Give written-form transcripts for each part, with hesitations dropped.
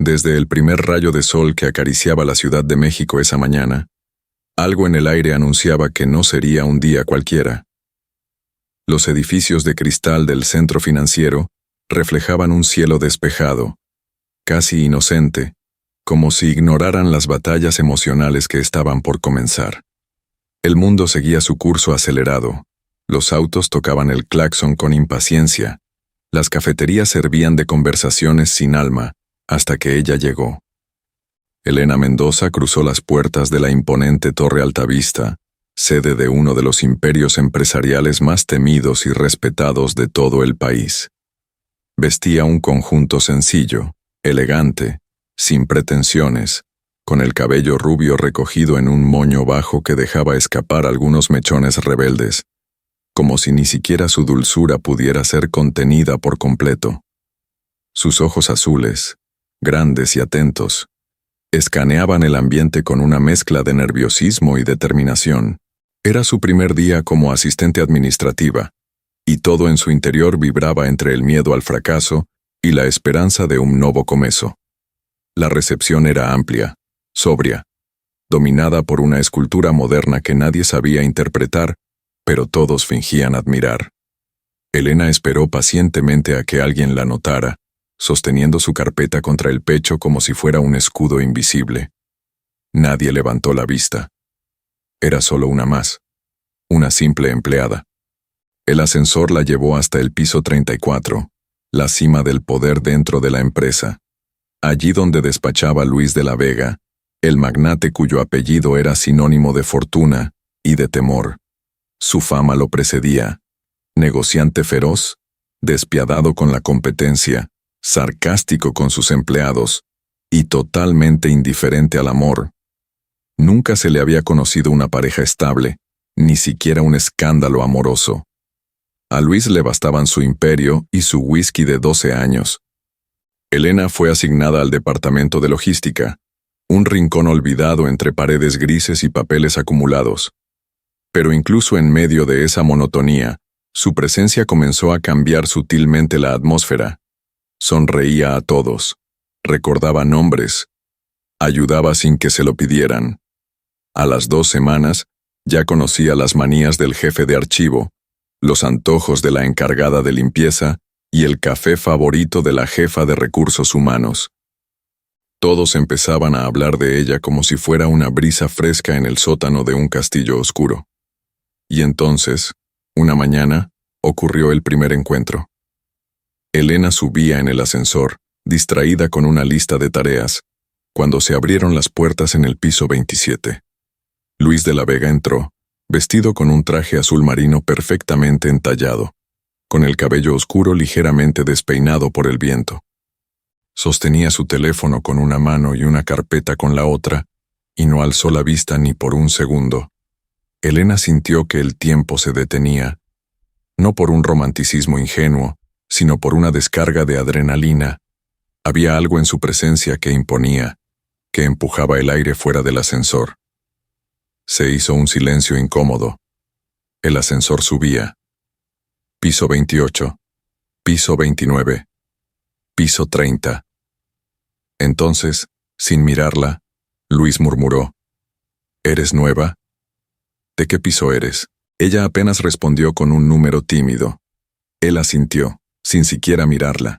Desde el primer rayo de sol que acariciaba la Ciudad de México esa mañana, algo en el aire anunciaba que no sería un día cualquiera. Los edificios de cristal del centro financiero reflejaban un cielo despejado, casi inocente, como si ignoraran las batallas emocionales que estaban por comenzar. El mundo seguía su curso acelerado, los autos tocaban el claxon con impaciencia, las cafeterías servían de conversaciones sin alma, hasta que ella llegó. Elena Mendoza cruzó las puertas de la imponente Torre Altavista, sede de uno de los imperios empresariales más temidos y respetados de todo el país. Vestía un conjunto sencillo, elegante, sin pretensiones, con el cabello rubio recogido en un moño bajo que dejaba escapar algunos mechones rebeldes, como si ni siquiera su dulzura pudiera ser contenida por completo. Sus ojos azules, grandes y atentos, escaneaban el ambiente con una mezcla de nerviosismo y determinación. Era su primer día como asistente administrativa, y todo en su interior vibraba entre el miedo al fracaso y la esperanza de un nuevo comienzo. La recepción era amplia, sobria, dominada por una escultura moderna que nadie sabía interpretar, pero todos fingían admirar. Elena esperó pacientemente a que alguien la notara, sosteniendo su carpeta contra el pecho como si fuera un escudo invisible. Nadie levantó la vista. Era solo una más, una simple empleada. El ascensor la llevó hasta el piso 34, la cima del poder dentro de la empresa. Allí donde despachaba Luis de la Vega, el magnate cuyo apellido era sinónimo de fortuna y de temor. Su fama lo precedía. Negociante feroz, despiadado con la competencia, sarcástico con sus empleados y totalmente indiferente al amor. Nunca se le había conocido una pareja estable, ni siquiera un escándalo amoroso. A Luis le bastaban su imperio y su whisky de 12 años. Elena fue asignada al departamento de logística, un rincón olvidado entre paredes grises y papeles acumulados. Pero incluso en medio de esa monotonía, su presencia comenzó a cambiar sutilmente la atmósfera. Sonreía a todos, recordaba nombres, ayudaba sin que se lo pidieran. A las 2 semanas, ya conocía las manías del jefe de archivo, los antojos de la encargada de limpieza y el café favorito de la jefa de recursos humanos. Todos empezaban a hablar de ella como si fuera una brisa fresca en el sótano de un castillo oscuro. Y entonces, una mañana, ocurrió el primer encuentro. Elena subía en el ascensor, distraída con una lista de tareas, cuando se abrieron las puertas en el piso 27. Luis de la Vega entró, vestido con un traje azul marino perfectamente entallado, con el cabello oscuro ligeramente despeinado por el viento. Sostenía su teléfono con una mano y una carpeta con la otra, y no alzó la vista ni por un segundo. Elena sintió que el tiempo se detenía, no por un romanticismo ingenuo, sino por una descarga de adrenalina. Había algo en su presencia que imponía, que empujaba el aire fuera del ascensor. Se hizo un silencio incómodo. El ascensor subía. Piso 28, piso 29, piso 30. Entonces, sin mirarla, Luis murmuró: ¿Eres nueva? ¿De qué piso eres? Ella apenas respondió con un número tímido. Él asintió, sin siquiera mirarla.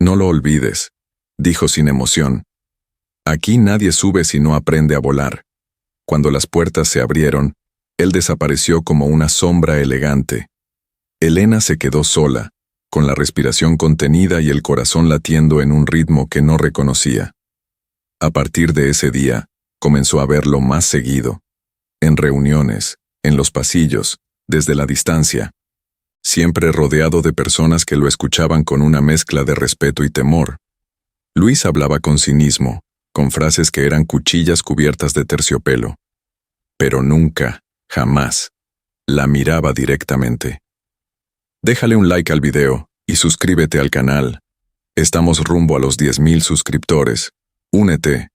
No lo olvides, dijo sin emoción. Aquí nadie sube si no aprende a volar. Cuando las puertas se abrieron, él desapareció como una sombra elegante. Elena se quedó sola, con la respiración contenida y el corazón latiendo en un ritmo que no reconocía. A partir de ese día, comenzó a verlo más seguido. En reuniones, en los pasillos, desde la distancia. Siempre rodeado de personas que lo escuchaban con una mezcla de respeto y temor. Luis hablaba con cinismo, con frases que eran cuchillas cubiertas de terciopelo. Pero nunca, jamás, la miraba directamente. Déjale un like al video y suscríbete al canal. Estamos rumbo a los 10,000 suscriptores. Únete.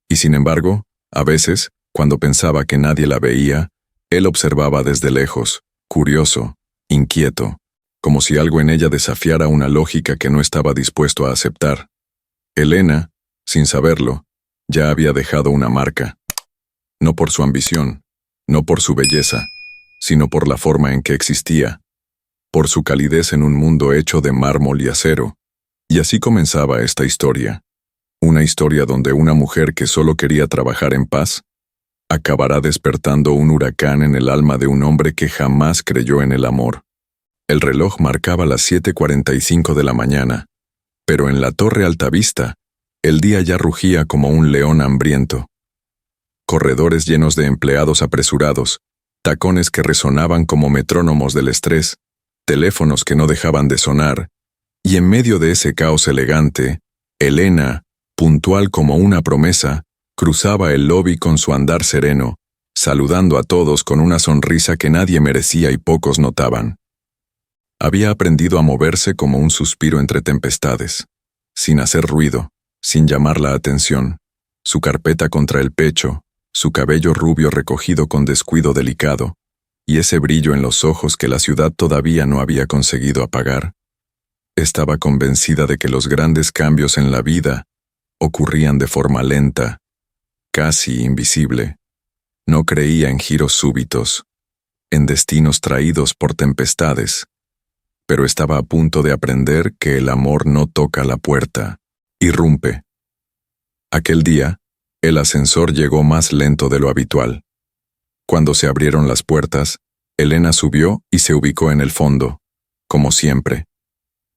Y sin embargo, a veces, cuando pensaba que nadie la veía, él observaba desde lejos, curioso, inquieto, como si algo en ella desafiara una lógica que no estaba dispuesto a aceptar. Elena, sin saberlo, ya había dejado una marca. No por su ambición, no por su belleza, sino por la forma en que existía, por su calidez en un mundo hecho de mármol y acero. Y así comenzaba esta historia. Una historia donde una mujer que solo quería trabajar en paz, acabará despertando un huracán en el alma de un hombre que jamás creyó en el amor. El reloj marcaba las 7:45 de la mañana, pero en la Torre Altavista, el día ya rugía como un león hambriento. Corredores llenos de empleados apresurados, tacones que resonaban como metrónomos del estrés, teléfonos que no dejaban de sonar, y en medio de ese caos elegante, Elena, puntual como una promesa, cruzaba el lobby con su andar sereno, saludando a todos con una sonrisa que nadie merecía y pocos notaban. Había aprendido a moverse como un suspiro entre tempestades, sin hacer ruido, sin llamar la atención, su carpeta contra el pecho, su cabello rubio recogido con descuido delicado, y ese brillo en los ojos que la ciudad todavía no había conseguido apagar. Estaba convencida de que los grandes cambios en la vida ocurrían de forma lenta, casi invisible. No creía en giros súbitos, en destinos traídos por tempestades, pero estaba a punto de aprender que el amor no toca la puerta, irrumpe. Aquel día, el ascensor llegó más lento de lo habitual. Cuando se abrieron las puertas, Elena subió y se ubicó en el fondo, como siempre.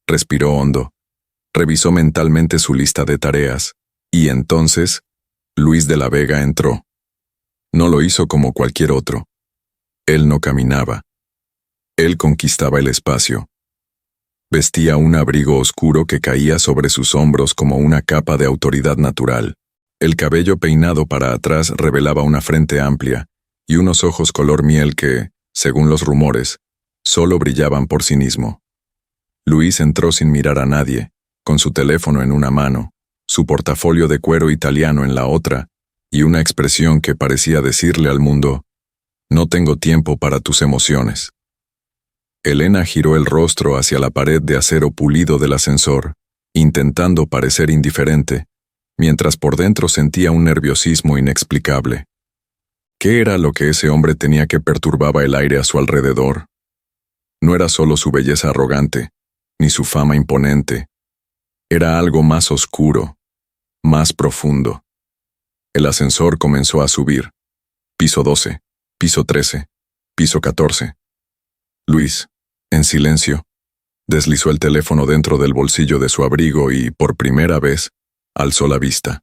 Respiró hondo, revisó mentalmente su lista de tareas, y entonces, Luis de la Vega entró. No lo hizo como cualquier otro. Él no caminaba. Él conquistaba el espacio. Vestía un abrigo oscuro que caía sobre sus hombros como una capa de autoridad natural. El cabello peinado para atrás revelaba una frente amplia y unos ojos color miel que, según los rumores, solo brillaban por cinismo. Luis entró sin mirar a nadie, con su teléfono en una mano, su portafolio de cuero italiano en la otra, y una expresión que parecía decirle al mundo: «No tengo tiempo para tus emociones». Elena giró el rostro hacia la pared de acero pulido del ascensor, intentando parecer indiferente, mientras por dentro sentía un nerviosismo inexplicable. ¿Qué era lo que ese hombre tenía que perturbaba el aire a su alrededor? No era solo su belleza arrogante, ni su fama imponente. Era algo más oscuro, más profundo. El ascensor comenzó a subir. Piso 12, piso 13, piso 14. Luis, en silencio, deslizó el teléfono dentro del bolsillo de su abrigo y, por primera vez, alzó la vista.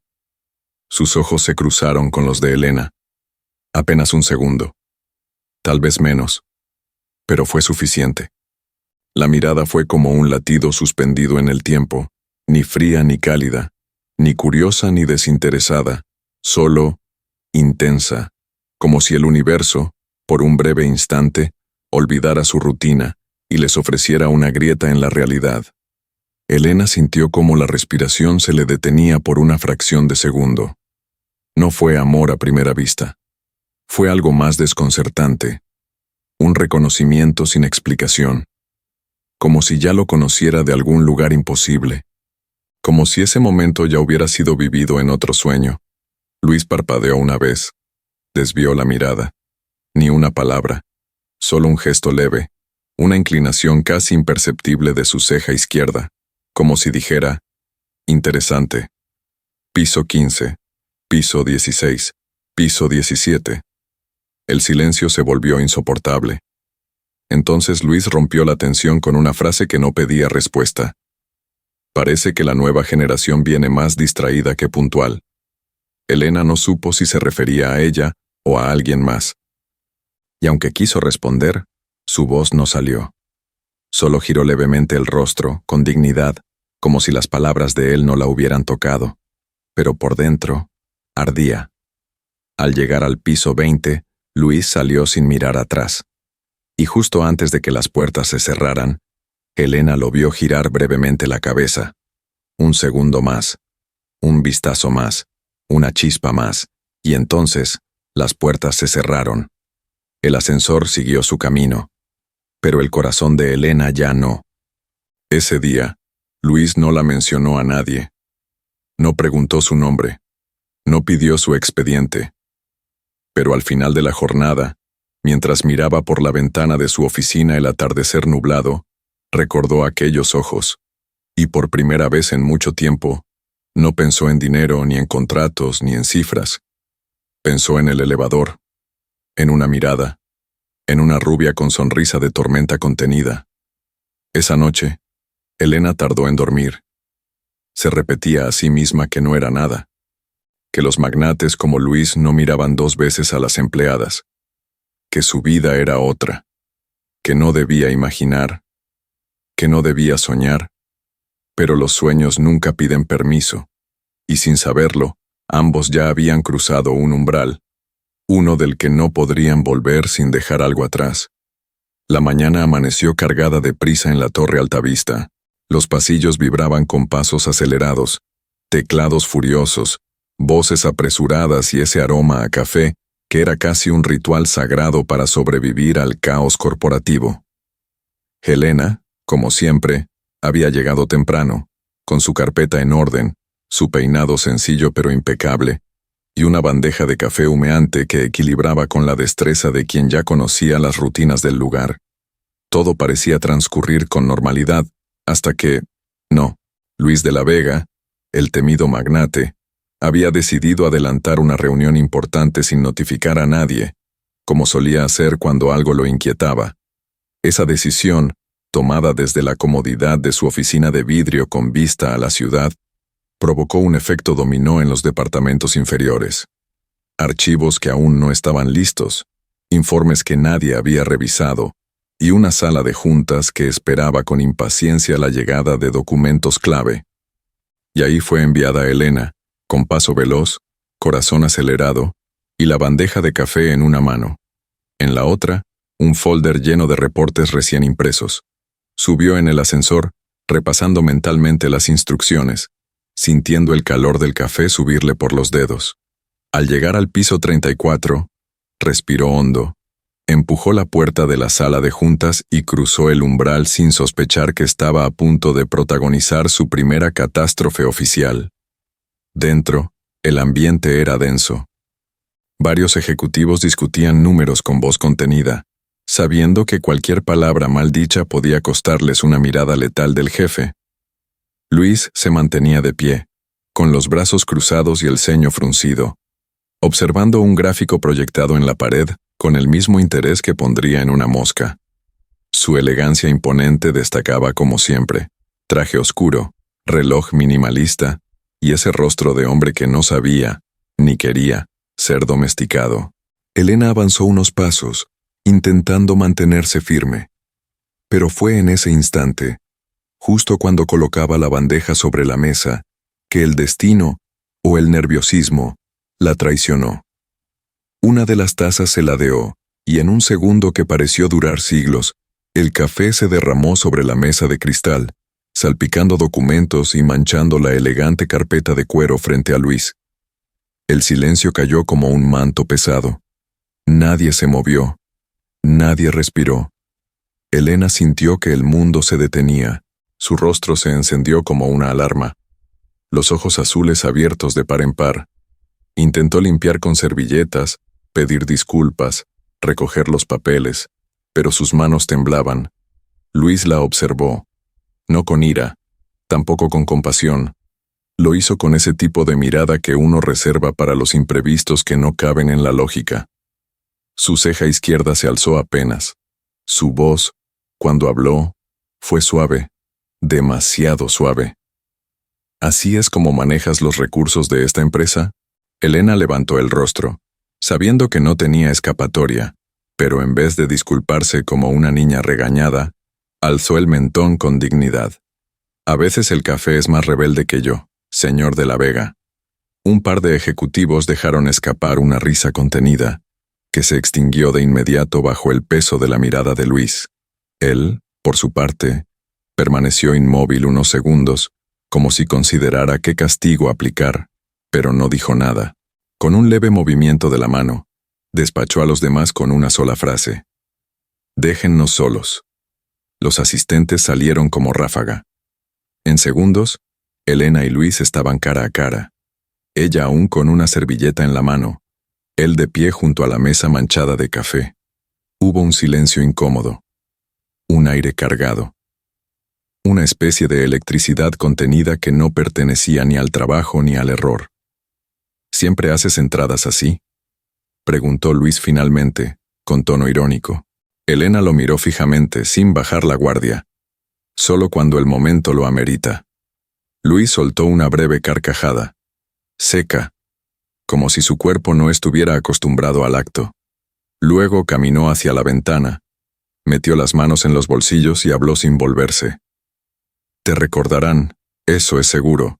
Sus ojos se cruzaron con los de Elena. Apenas un segundo. Tal vez menos. Pero fue suficiente. La mirada fue como un latido suspendido en el tiempo, ni fría ni cálida, ni curiosa ni desinteresada, solo intensa, como si el universo, por un breve instante, olvidara su rutina y les ofreciera una grieta en la realidad. Elena sintió cómo la respiración se le detenía por una fracción de segundo. No fue amor a primera vista. Fue algo más desconcertante. Un reconocimiento sin explicación. Como si ya lo conociera de algún lugar imposible. Como si ese momento ya hubiera sido vivido en otro sueño. Luis parpadeó una vez. Desvió la mirada. Ni una palabra. Solo un gesto leve. Una inclinación casi imperceptible de su ceja izquierda. Como si dijera: interesante. Piso 15. Piso 16. Piso 17. El silencio se volvió insoportable. Entonces Luis rompió la tensión con una frase que no pedía respuesta. Parece que la nueva generación viene más distraída que puntual. Elena no supo si se refería a ella o a alguien más. Y aunque quiso responder, su voz no salió. Solo giró levemente el rostro, con dignidad, como si las palabras de él no la hubieran tocado. Pero por dentro, ardía. Al llegar al piso 20, Luis salió sin mirar atrás. Y justo antes de que las puertas se cerraran, Elena lo vio girar brevemente la cabeza. Un segundo más, un vistazo más, una chispa más, y entonces las puertas se cerraron. El ascensor siguió su camino, pero el corazón de Elena ya no. Ese día, Luis no la mencionó a nadie. No preguntó su nombre. No pidió su expediente. Pero al final de la jornada, mientras miraba por la ventana de su oficina el atardecer nublado, recordó aquellos ojos, y por primera vez en mucho tiempo, no pensó en dinero, ni en contratos, ni en cifras. Pensó en el elevador, en una mirada, en una rubia con sonrisa de tormenta contenida. Esa noche, Elena tardó en dormir. Se repetía a sí misma que no era nada, que los magnates como Luis no miraban dos veces a las empleadas, que su vida era otra, que no debía imaginar, que no debía soñar, pero los sueños nunca piden permiso, y sin saberlo, ambos ya habían cruzado un umbral, uno del que no podrían volver sin dejar algo atrás. La mañana amaneció cargada de prisa en la Torre Altavista. Los pasillos vibraban con pasos acelerados, teclados furiosos, voces apresuradas y ese aroma a café que era casi un ritual sagrado para sobrevivir al caos corporativo. Helena, como siempre, había llegado temprano, con su carpeta en orden, su peinado sencillo pero impecable, y una bandeja de café humeante que equilibraba con la destreza de quien ya conocía las rutinas del lugar. Todo parecía transcurrir con normalidad, hasta que, no, Luis de la Vega, el temido magnate, había decidido adelantar una reunión importante sin notificar a nadie, como solía hacer cuando algo lo inquietaba. Esa decisión, tomada desde la comodidad de su oficina de vidrio con vista a la ciudad, provocó un efecto dominó en los departamentos inferiores. Archivos que aún no estaban listos, informes que nadie había revisado, y una sala de juntas que esperaba con impaciencia la llegada de documentos clave. Y ahí fue enviada Elena, con paso veloz, corazón acelerado, y la bandeja de café en una mano. En la otra, un folder lleno de reportes recién impresos. Subió en el ascensor, repasando mentalmente las instrucciones, sintiendo el calor del café subirle por los dedos. Al llegar al piso 34, respiró hondo, empujó la puerta de la sala de juntas y cruzó el umbral sin sospechar que estaba a punto de protagonizar su primera catástrofe oficial. Dentro, el ambiente era denso. Varios ejecutivos discutían números con voz contenida, sabiendo que cualquier palabra mal dicha podía costarles una mirada letal del jefe. Luis se mantenía de pie, con los brazos cruzados y el ceño fruncido, observando un gráfico proyectado en la pared con el mismo interés que pondría en una mosca. Su elegancia imponente destacaba como siempre: traje oscuro, reloj minimalista y ese rostro de hombre que no sabía, ni quería, ser domesticado. Elena avanzó unos pasos, intentando mantenerse firme. Pero fue en ese instante, justo cuando colocaba la bandeja sobre la mesa, que el destino, o el nerviosismo, la traicionó. Una de las tazas se ladeó, y en un segundo que pareció durar siglos, el café se derramó sobre la mesa de cristal, salpicando documentos y manchando la elegante carpeta de cuero frente a Luis. El silencio cayó como un manto pesado. Nadie se movió. Nadie respiró. Elena sintió que el mundo se detenía. Su rostro se encendió como una alarma. Los ojos azules abiertos de par en par. Intentó limpiar con servilletas, pedir disculpas, recoger los papeles, pero sus manos temblaban. Luis la observó. No con ira, tampoco con compasión. Lo hizo con ese tipo de mirada que uno reserva para los imprevistos que no caben en la lógica. Su ceja izquierda se alzó apenas. Su voz, cuando habló, fue suave, demasiado suave. ¿Así es como manejas los recursos de esta empresa? Elena levantó el rostro, sabiendo que no tenía escapatoria, pero en vez de disculparse como una niña regañada, alzó el mentón con dignidad. A veces el café es más rebelde que yo, señor de la Vega. Un par de ejecutivos dejaron escapar una risa contenida, que se extinguió de inmediato bajo el peso de la mirada de Luis. Él, por su parte, permaneció inmóvil unos segundos, como si considerara qué castigo aplicar, pero no dijo nada. Con un leve movimiento de la mano, despachó a los demás con una sola frase: «Déjennos solos». Los asistentes salieron como ráfaga. En segundos, Elena y Luis estaban cara a cara. Ella aún con una servilleta en la mano, él de pie junto a la mesa manchada de café. Hubo un silencio incómodo, un aire cargado, una especie de electricidad contenida que no pertenecía ni al trabajo ni al error. ¿Siempre haces entradas así?, preguntó Luis finalmente, con tono irónico. Elena lo miró fijamente, sin bajar la guardia. Solo cuando el momento lo amerita. Luis soltó una breve carcajada, seca, como si su cuerpo no estuviera acostumbrado al acto. Luego caminó hacia la ventana, metió las manos en los bolsillos y habló sin volverse. Te recordarán, eso es seguro.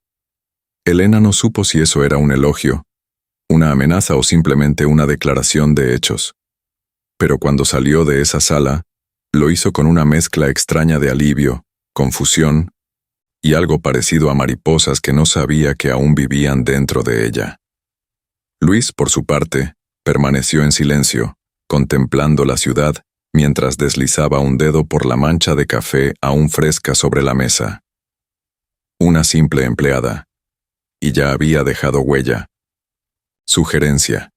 Elena no supo si eso era un elogio, una amenaza o simplemente una declaración de hechos. Pero cuando salió de esa sala, lo hizo con una mezcla extraña de alivio, confusión y algo parecido a mariposas que no sabía que aún vivían dentro de ella. Luis, por su parte, permaneció en silencio, contemplando la ciudad, mientras deslizaba un dedo por la mancha de café aún fresca sobre la mesa. Una simple empleada, y ya había dejado huella. Sugerencia.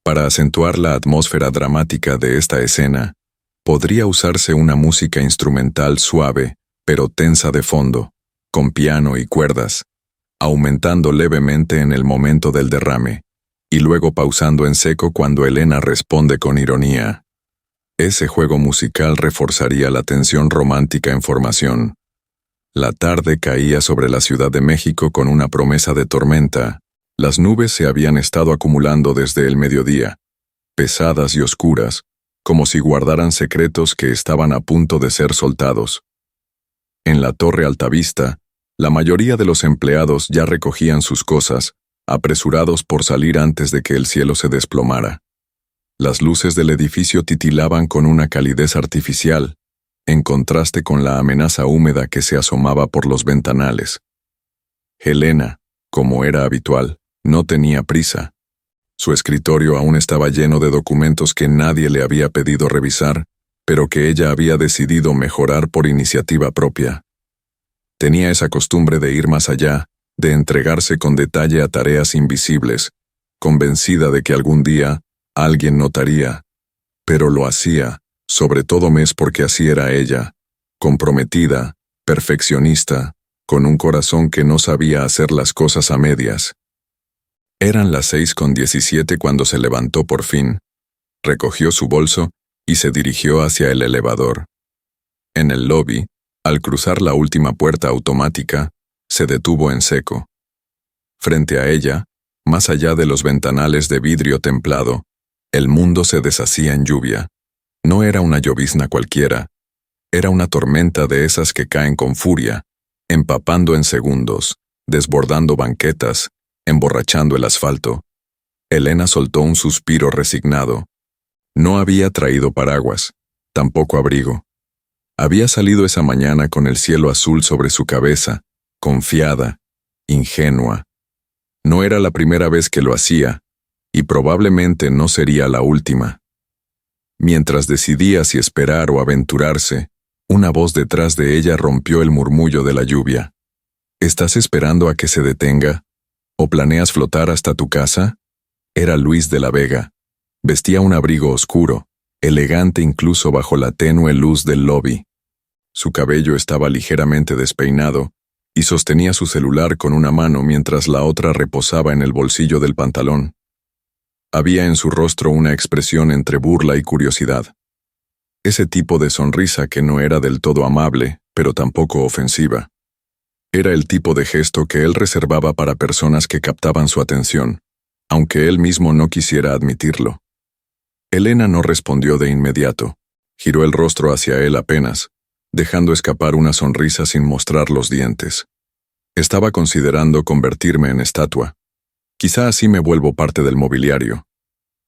Para acentuar la atmósfera dramática de esta escena, podría usarse una música instrumental suave, pero tensa de fondo, con piano y cuerdas, aumentando levemente en el momento del derrame, y luego pausando en seco cuando Elena responde con ironía. Ese juego musical reforzaría la tensión romántica en formación. La tarde caía sobre la Ciudad de México con una promesa de tormenta. Las nubes se habían estado acumulando desde el mediodía, pesadas y oscuras, como si guardaran secretos que estaban a punto de ser soltados. En la Torre Altavista, la mayoría de los empleados ya recogían sus cosas, apresurados por salir antes de que el cielo se desplomara. Las luces del edificio titilaban con una calidez artificial, en contraste con la amenaza húmeda que se asomaba por los ventanales. Helena, como era habitual, no tenía prisa. Su escritorio aún estaba lleno de documentos que nadie le había pedido revisar, pero que ella había decidido mejorar por iniciativa propia. Tenía esa costumbre de ir más allá, de entregarse con detalle a tareas invisibles, convencida de que algún día alguien notaría, pero lo hacía, sobre todo porque así era ella, comprometida, perfeccionista, con un corazón que no sabía hacer las cosas a medias. Eran las 6:17 cuando se levantó por fin, recogió su bolso y se dirigió hacia el elevador. En el lobby, al cruzar la última puerta automática, se detuvo en seco. Frente a ella, más allá de los ventanales de vidrio templado, el mundo se deshacía en lluvia. No era una llovizna cualquiera, era una tormenta de esas que caen con furia, empapando en segundos, desbordando banquetas, emborrachando el asfalto. Elena soltó un suspiro resignado. No había traído paraguas, tampoco abrigo. Había salido esa mañana con el cielo azul sobre su cabeza, confiada, ingenua. No era la primera vez que lo hacía, y probablemente no sería la última. Mientras decidía si esperar o aventurarse, una voz detrás de ella rompió el murmullo de la lluvia. ¿Estás esperando a que se detenga? ¿O planeas flotar hasta tu casa? Era Luis de la Vega. Vestía un abrigo oscuro, elegante incluso bajo la tenue luz del lobby. Su cabello estaba ligeramente despeinado y sostenía su celular con una mano mientras la otra reposaba en el bolsillo del pantalón. Había en su rostro una expresión entre burla y curiosidad. Ese tipo de sonrisa que no era del todo amable, pero tampoco ofensiva. Era el tipo de gesto que él reservaba para personas que captaban su atención, aunque él mismo no quisiera admitirlo. Elena no respondió de inmediato. Giró el rostro hacia él apenas, dejando escapar una sonrisa sin mostrar los dientes. Estaba considerando convertirme en estatua. Quizá así me vuelvo parte del mobiliario.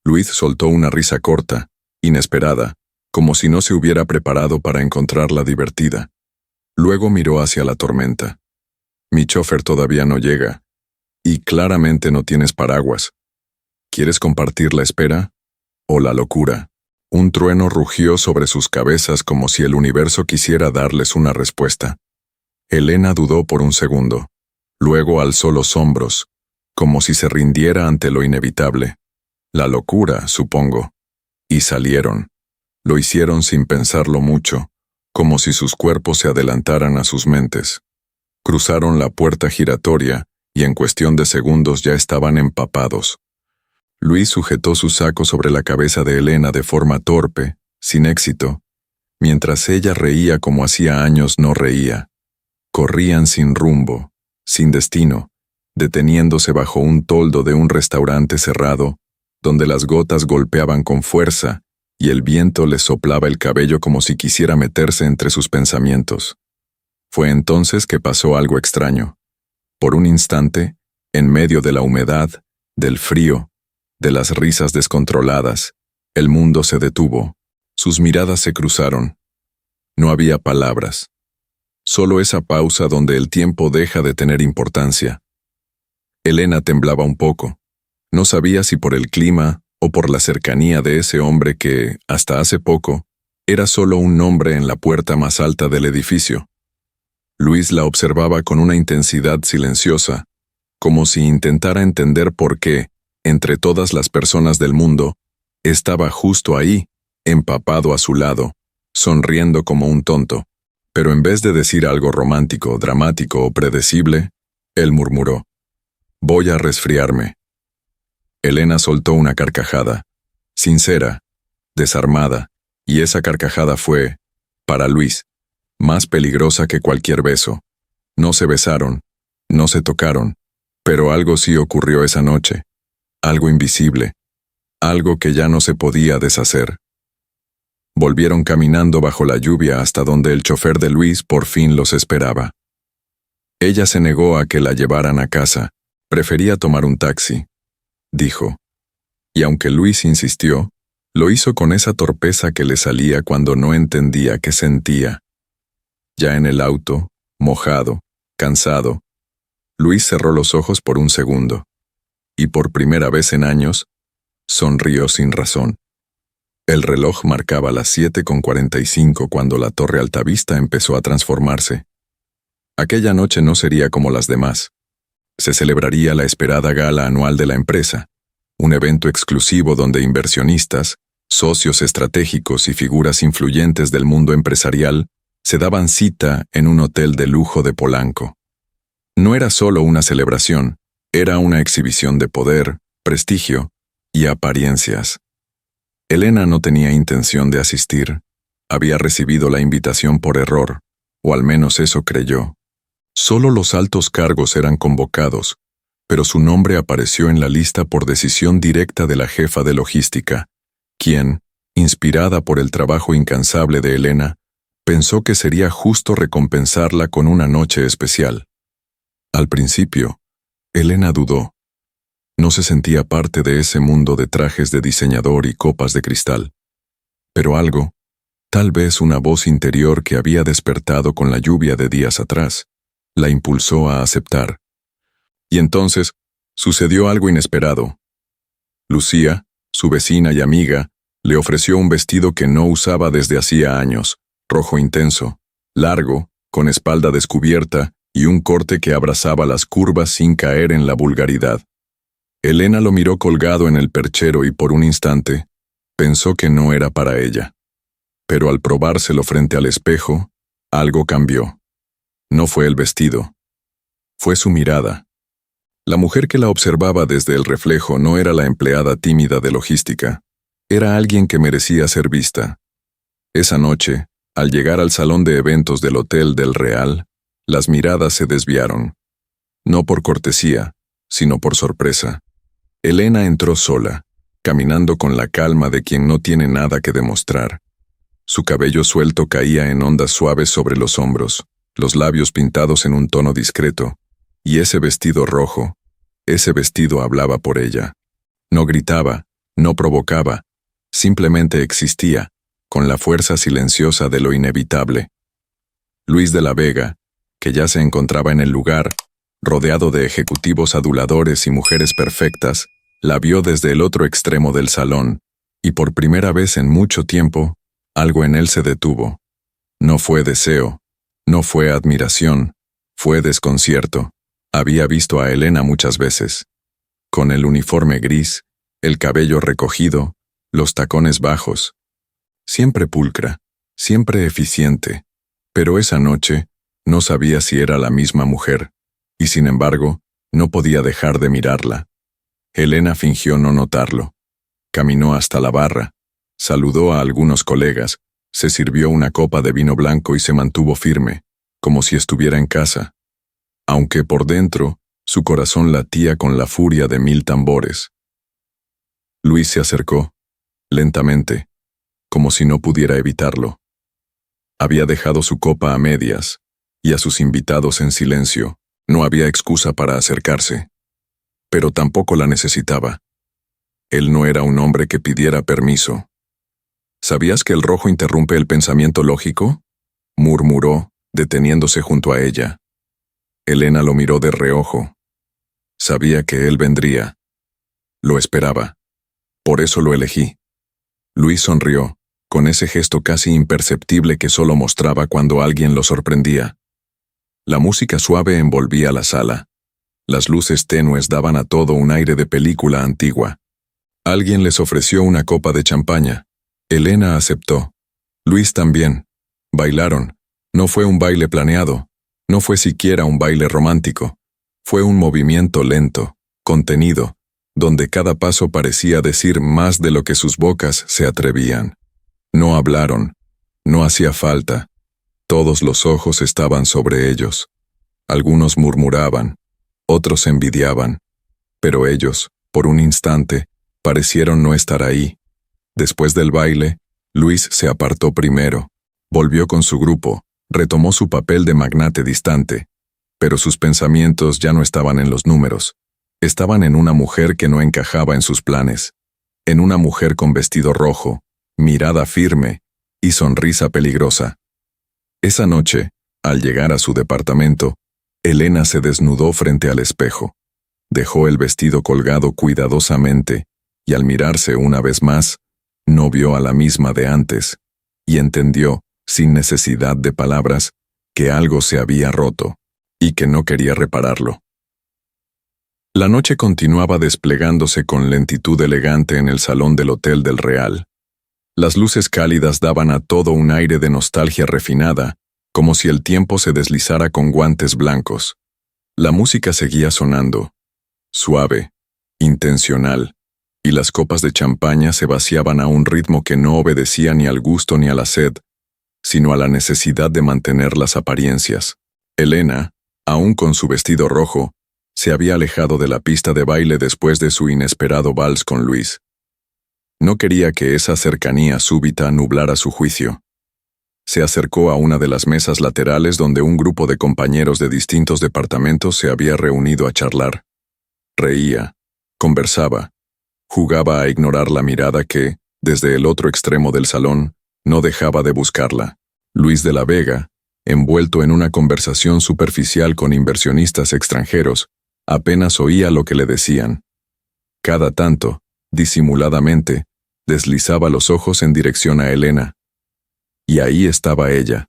Luis soltó una risa corta, inesperada, como si no se hubiera preparado para encontrarla divertida. Luego miró hacia la tormenta. Mi chofer todavía no llega, y claramente no tienes paraguas. ¿Quieres compartir la espera? ¿O la locura? Un trueno rugió sobre sus cabezas como si el universo quisiera darles una respuesta. Elena dudó por un segundo. Luego alzó los hombros, como si se rindiera ante lo inevitable. La locura, supongo. Y salieron. Lo hicieron sin pensarlo mucho, como si sus cuerpos se adelantaran a sus mentes. Cruzaron la puerta giratoria y en cuestión de segundos ya estaban empapados. Luis sujetó su saco sobre la cabeza de Elena de forma torpe, sin éxito, mientras ella reía como hacía años no reía. Corrían sin rumbo, sin destino, deteniéndose bajo un toldo de un restaurante cerrado, donde las gotas golpeaban con fuerza y el viento les soplaba el cabello como si quisiera meterse entre sus pensamientos. Fue entonces que pasó algo extraño. Por un instante, en medio de la humedad, del frío, de las risas descontroladas, el mundo se detuvo. Sus miradas se cruzaron. No había palabras. Solo esa pausa donde el tiempo deja de tener importancia. Elena temblaba un poco. No sabía si por el clima o por la cercanía de ese hombre que, hasta hace poco, era solo un nombre en la puerta más alta del edificio. Luis la observaba con una intensidad silenciosa, como si intentara entender por qué, entre todas las personas del mundo, estaba justo ahí, empapado a su lado, sonriendo como un tonto. Pero en vez de decir algo romántico, dramático o predecible, él murmuró: «Voy a resfriarme». Elena soltó una carcajada, sincera, desarmada, y esa carcajada fue, para Luis, más peligrosa que cualquier beso. No se besaron, no se tocaron, pero algo sí ocurrió esa noche, algo invisible, algo que ya no se podía deshacer. Volvieron caminando bajo la lluvia hasta donde el chofer de Luis por fin los esperaba. Ella se negó a que la llevaran a casa, prefería tomar un taxi, dijo. Y aunque Luis insistió, lo hizo con esa torpeza que le salía cuando no entendía qué sentía. Ya en el auto, mojado, cansado, Luis cerró los ojos por un segundo, y por primera vez en años, sonrió sin razón. El reloj marcaba las 7:45 cuando la Torre Altavista empezó a transformarse. Aquella noche no sería como las demás. Se celebraría la esperada gala anual de la empresa, un evento exclusivo donde inversionistas, socios estratégicos y figuras influyentes del mundo empresarial se daban cita en un hotel de lujo de Polanco. No era solo una celebración, era una exhibición de poder, prestigio y apariencias. Elena no tenía intención de asistir. Había recibido la invitación por error, o al menos eso creyó. Solo los altos cargos eran convocados, pero su nombre apareció en la lista por decisión directa de la jefa de logística, quien, inspirada por el trabajo incansable de Elena, pensó que sería justo recompensarla con una noche especial. Al principio, Elena dudó. No se sentía parte de ese mundo de trajes de diseñador y copas de cristal. Pero algo, tal vez una voz interior que había despertado con la lluvia de días atrás, la impulsó a aceptar. Y entonces, sucedió algo inesperado. Lucía, su vecina y amiga, le ofreció un vestido que no usaba desde hacía años, rojo intenso, largo, con espalda descubierta y un corte que abrazaba las curvas sin caer en la vulgaridad. Elena lo miró colgado en el perchero y por un instante pensó que no era para ella. Pero al probárselo frente al espejo, algo cambió. No fue el vestido. Fue su mirada. La mujer que la observaba desde el reflejo no era la empleada tímida de logística. Era alguien que merecía ser vista. Esa noche, al llegar al salón de eventos del Hotel del Real, las miradas se desviaron. No por cortesía, sino por sorpresa. Elena entró sola, caminando con la calma de quien no tiene nada que demostrar. Su cabello suelto caía en ondas suaves sobre los hombros, los labios pintados en un tono discreto, y ese vestido rojo, ese vestido hablaba por ella. No gritaba, no provocaba, simplemente existía, con la fuerza silenciosa de lo inevitable. Luis de la Vega, que ya se encontraba en el lugar, rodeado de ejecutivos aduladores y mujeres perfectas, la vio desde el otro extremo del salón, y por primera vez en mucho tiempo, algo en él se detuvo. No fue deseo, no fue admiración, fue desconcierto. Había visto a Elena muchas veces, con el uniforme gris, el cabello recogido, los tacones bajos. Siempre pulcra, siempre eficiente, pero esa noche no sabía si era la misma mujer, y sin embargo, no podía dejar de mirarla. Elena fingió no notarlo. Caminó hasta la barra, saludó a algunos colegas, se sirvió una copa de vino blanco y se mantuvo firme, como si estuviera en casa, aunque por dentro su corazón latía con la furia de 1000 tambores. Luis se acercó, lentamente, como si no pudiera evitarlo. Había dejado su copa a medias, y a sus invitados en silencio. No había excusa para acercarse, pero tampoco la necesitaba. Él no era un hombre que pidiera permiso. ¿Sabías que el rojo interrumpe el pensamiento lógico?, murmuró, deteniéndose junto a ella. Elena lo miró de reojo. Sabía que él vendría. Lo esperaba. Por eso lo elegí. Luis sonrió, con ese gesto casi imperceptible que solo mostraba cuando alguien lo sorprendía. La música suave envolvía la sala. Las luces tenues daban a todo un aire de película antigua. Alguien les ofreció una copa de champaña. Elena aceptó. Luis también. Bailaron. No fue un baile planeado. No fue siquiera un baile romántico. Fue un movimiento lento, contenido, donde cada paso parecía decir más de lo que sus bocas se atrevían. No hablaron. No hacía falta. Todos los ojos estaban sobre ellos. Algunos murmuraban, otros envidiaban, pero ellos, por un instante, parecieron no estar ahí. Después del baile, Luis se apartó primero, volvió con su grupo, retomó su papel de magnate distante, pero sus pensamientos ya no estaban en los números, estaban en una mujer que no encajaba en sus planes, en una mujer con vestido rojo, mirada firme y sonrisa peligrosa. Esa noche, al llegar a su departamento, Elena se desnudó frente al espejo. Dejó el vestido colgado cuidadosamente, y al mirarse una vez más, no vio a la misma de antes, y entendió, sin necesidad de palabras, que algo se había roto, y que no quería repararlo. La noche continuaba desplegándose con lentitud elegante en el salón del Hotel del Real. Las luces cálidas daban a todo un aire de nostalgia refinada, como si el tiempo se deslizara con guantes blancos. La música seguía sonando, suave, intencional, y las copas de champaña se vaciaban a un ritmo que no obedecía ni al gusto ni a la sed, sino a la necesidad de mantener las apariencias. Elena, aún con su vestido rojo, se había alejado de la pista de baile después de su inesperado vals con Luis. No quería que esa cercanía súbita nublara su juicio. Se acercó a una de las mesas laterales donde un grupo de compañeros de distintos departamentos se había reunido a charlar. Reía, conversaba, jugaba a ignorar la mirada que, desde el otro extremo del salón, no dejaba de buscarla. Luis de la Vega, envuelto en una conversación superficial con inversionistas extranjeros, apenas oía lo que le decían. Cada tanto, disimuladamente, deslizaba los ojos en dirección a Elena. Y ahí estaba ella,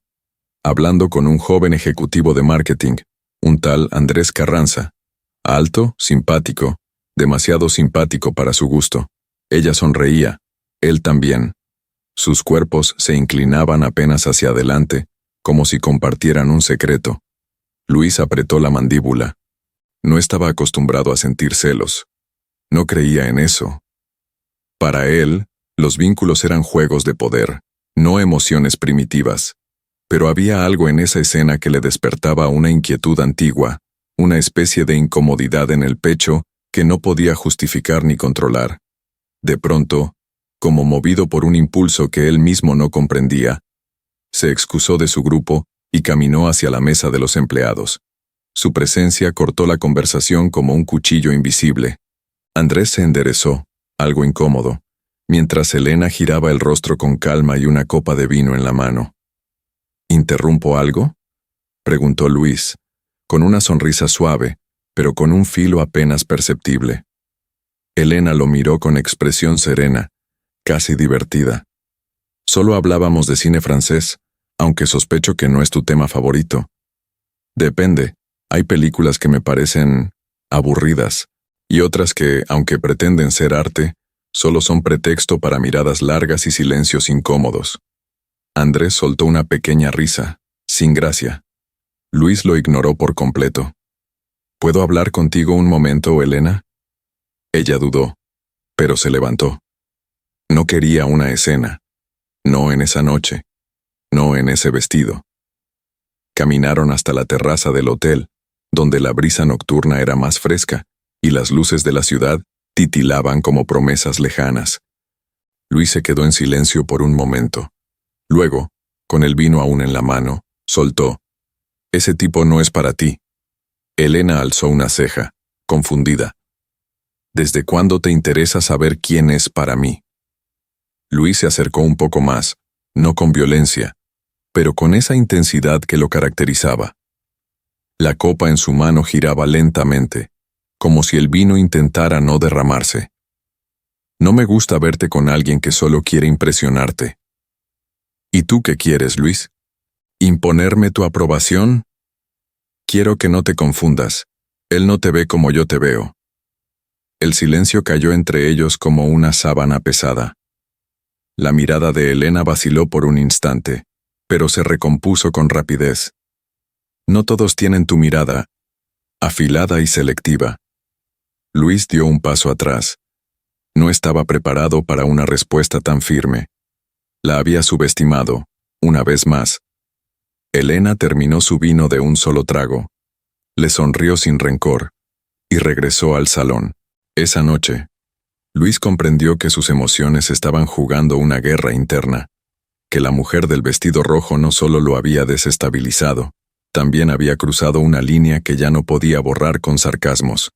hablando con un joven ejecutivo de marketing, un tal Andrés Carranza. Alto, simpático, demasiado simpático para su gusto. Ella sonreía, él también. Sus cuerpos se inclinaban apenas hacia adelante, como si compartieran un secreto. Luis apretó la mandíbula. No estaba acostumbrado a sentir celos. No creía en eso. Para él, los vínculos eran juegos de poder, no emociones primitivas. Pero había algo en esa escena que le despertaba una inquietud antigua, una especie de incomodidad en el pecho que no podía justificar ni controlar. De pronto, como movido por un impulso que él mismo no comprendía, se excusó de su grupo y caminó hacia la mesa de los empleados. Su presencia cortó la conversación como un cuchillo invisible. Andrés se enderezó, algo incómodo, mientras Elena giraba el rostro con calma y una copa de vino en la mano. ¿Interrumpo algo?, preguntó Luis, con una sonrisa suave, pero con un filo apenas perceptible. Elena lo miró con expresión serena, casi divertida. Solo hablábamos de cine francés, aunque sospecho que no es tu tema favorito. Depende, Hay películas que me parecen aburridas, y otras que, aunque pretenden ser arte, solo son pretexto para miradas largas y silencios incómodos. Andrés soltó una pequeña risa, sin gracia. Luis lo ignoró por completo. ¿Puedo hablar contigo un momento, Elena? Ella dudó, pero se levantó. No quería una escena. No en esa noche. No en ese vestido. Caminaron hasta la terraza del hotel, donde la brisa nocturna era más fresca, y las luces de la ciudad titilaban como promesas lejanas. Luis se quedó en silencio por un momento. Luego, con el vino aún en la mano, soltó: «Ese tipo no es para ti». Elena alzó una ceja, confundida. «¿Desde cuándo te interesa saber quién es para mí?» Luis se acercó un poco más, no con violencia, pero con esa intensidad que lo caracterizaba. La copa en su mano giraba lentamente, como si el vino intentara no derramarse. «No me gusta verte con alguien que solo quiere impresionarte». «¿Y tú qué quieres, Luis? ¿Imponerme tu aprobación?» «Quiero que no te confundas. Él no te ve como yo te veo». El silencio cayó entre ellos como una sábana pesada. La mirada de Elena vaciló por un instante, pero se recompuso con rapidez. «No todos tienen tu mirada, afilada y selectiva». Luis dio un paso atrás. No estaba preparado para una respuesta tan firme. La había subestimado, una vez más. Elena terminó su vino de un solo trago. Le sonrió sin rencor, y regresó al salón. Esa noche, Luis comprendió que sus emociones estaban jugando una guerra interna, que la mujer del vestido rojo no solo lo había desestabilizado, también había cruzado una línea que ya no podía borrar con sarcasmos.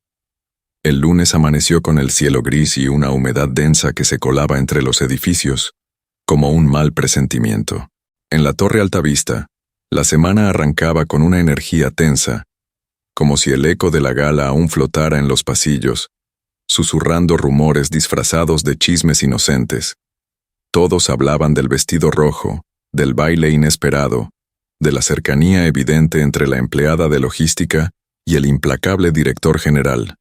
El lunes amaneció con el cielo gris y una humedad densa que se colaba entre los edificios, como un mal presentimiento. En la Torre Altavista, la semana arrancaba con una energía tensa, como si el eco de la gala aún flotara en los pasillos, susurrando rumores disfrazados de chismes inocentes. Todos hablaban del vestido rojo, del baile inesperado, de la cercanía evidente entre la empleada de logística y el implacable director general.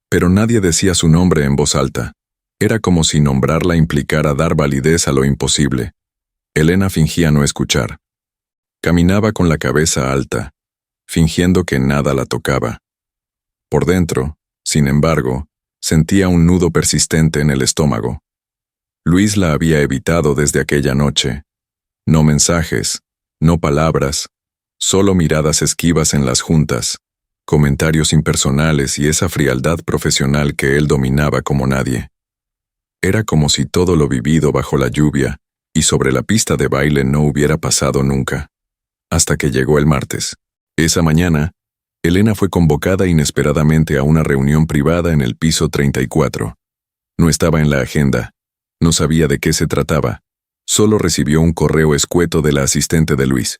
Pero nadie decía su nombre en voz alta. Era como si nombrarla implicara dar validez a lo imposible. Elena fingía no escuchar. Caminaba con la cabeza alta, fingiendo que nada la tocaba. Por dentro, sin embargo, sentía un nudo persistente en el estómago. Luis la había evitado desde aquella noche. No mensajes, no palabras, solo miradas esquivas en las juntas, comentarios impersonales y esa frialdad profesional que él dominaba como nadie. Era como si todo lo vivido bajo la lluvia y sobre la pista de baile no hubiera pasado nunca. Hasta que llegó el martes. Esa mañana, Elena fue convocada inesperadamente a una reunión privada en el piso 34. No estaba en la agenda, no sabía de qué se trataba, solo recibió un correo escueto de la asistente de Luis.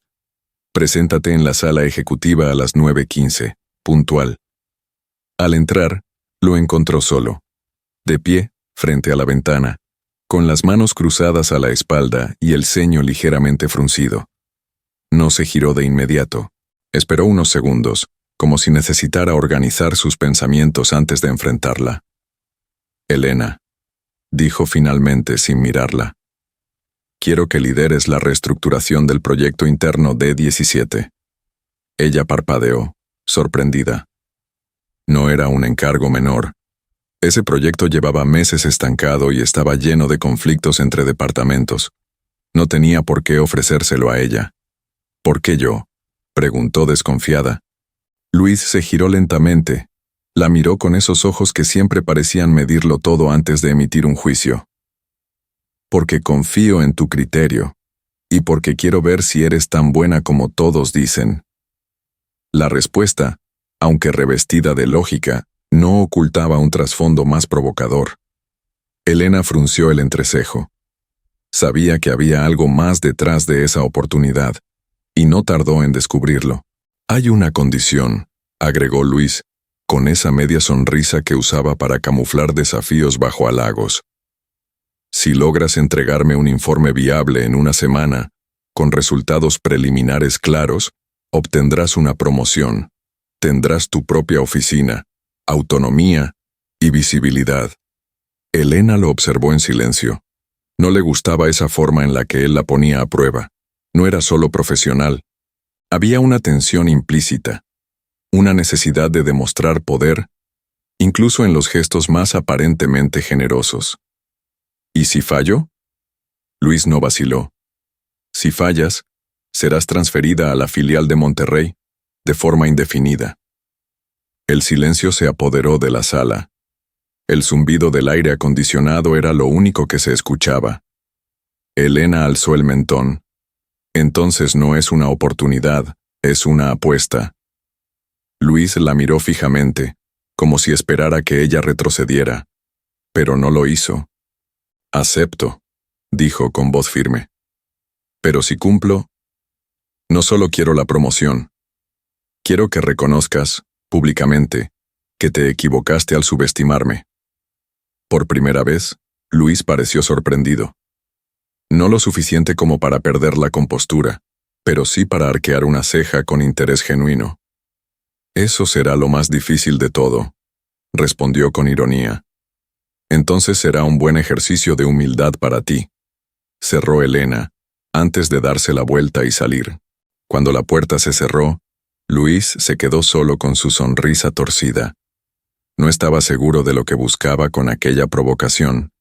«Preséntate en la sala ejecutiva a las 9:15, puntual». Al entrar, lo encontró solo, de pie, frente a la ventana, con las manos cruzadas a la espalda y el ceño ligeramente fruncido. No se giró de inmediato. Esperó unos segundos, como si necesitara organizar sus pensamientos antes de enfrentarla. «Elena», dijo finalmente sin mirarla, «quiero que lideres la reestructuración del proyecto interno D17». Ella parpadeó, sorprendida. No era un encargo menor. Ese proyecto llevaba meses estancado y estaba lleno de conflictos entre departamentos. No tenía por qué ofrecérselo a ella. «¿Por qué yo?», preguntó desconfiada. Luis se giró lentamente. La miró con esos ojos que siempre parecían medirlo todo antes de emitir un juicio. «Porque confío en tu criterio, y porque quiero ver si eres tan buena como todos dicen». La respuesta, aunque revestida de lógica, no ocultaba un trasfondo más provocador. Elena frunció el entrecejo. Sabía que había algo más detrás de esa oportunidad, y no tardó en descubrirlo. «Hay una condición», agregó Luis, con esa media sonrisa que usaba para camuflar desafíos bajo halagos. «Si logras entregarme un informe viable en una semana, con resultados preliminares claros, obtendrás una promoción. Tendrás tu propia oficina, autonomía y visibilidad. Elena lo observó en silencio. No le gustaba esa forma en la que él la ponía a prueba. No era solo profesional. Había una tensión implícita, una necesidad de demostrar poder, incluso en los gestos más aparentemente generosos. ¿Y si fallo? Luis no vaciló. Si fallas, serás transferida a la filial de Monterrey, de forma indefinida. El silencio se apoderó de la sala. El zumbido del aire acondicionado era lo único que se escuchaba. Elena alzó el mentón. Entonces no es una oportunidad, es una apuesta. Luis la miró fijamente, como si esperara que ella retrocediera, pero no lo hizo. Acepto, dijo con voz firme. Pero si cumplo, no solo quiero la promoción. Quiero que reconozcas, públicamente, que te equivocaste al subestimarme. Por primera vez, Luis pareció sorprendido. No lo suficiente como para perder la compostura, pero sí para arquear una ceja con interés genuino. Eso será lo más difícil de todo, respondió con ironía. Entonces será un buen ejercicio de humildad para ti, cerró Elena, antes de darse la vuelta y salir. Cuando la puerta se cerró, Luis se quedó solo con su sonrisa torcida. No estaba seguro de lo que buscaba con aquella provocación.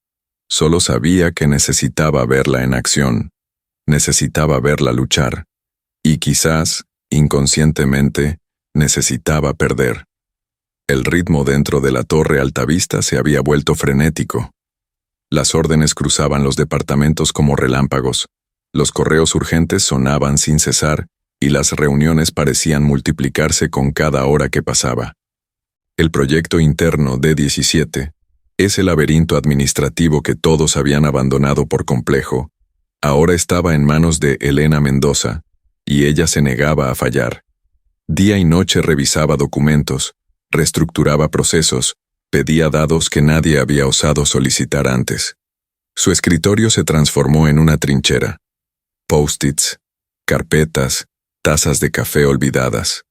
Solo sabía que necesitaba verla en acción, necesitaba verla luchar, y quizás, inconscientemente, necesitaba perder. El ritmo dentro de la torre Altavista se había vuelto frenético. Las órdenes cruzaban los departamentos como relámpagos, los correos urgentes sonaban sin cesar, y las reuniones parecían multiplicarse con cada hora que pasaba. El proyecto interno D17, ese laberinto administrativo que todos habían abandonado por complejo, ahora estaba en manos de Elena Mendoza, y ella se negaba a fallar. Día y noche revisaba documentos, reestructuraba procesos, pedía datos que nadie había osado solicitar antes. Su escritorio se transformó en una trinchera. Post-its, carpetas, tazas de café olvidadas.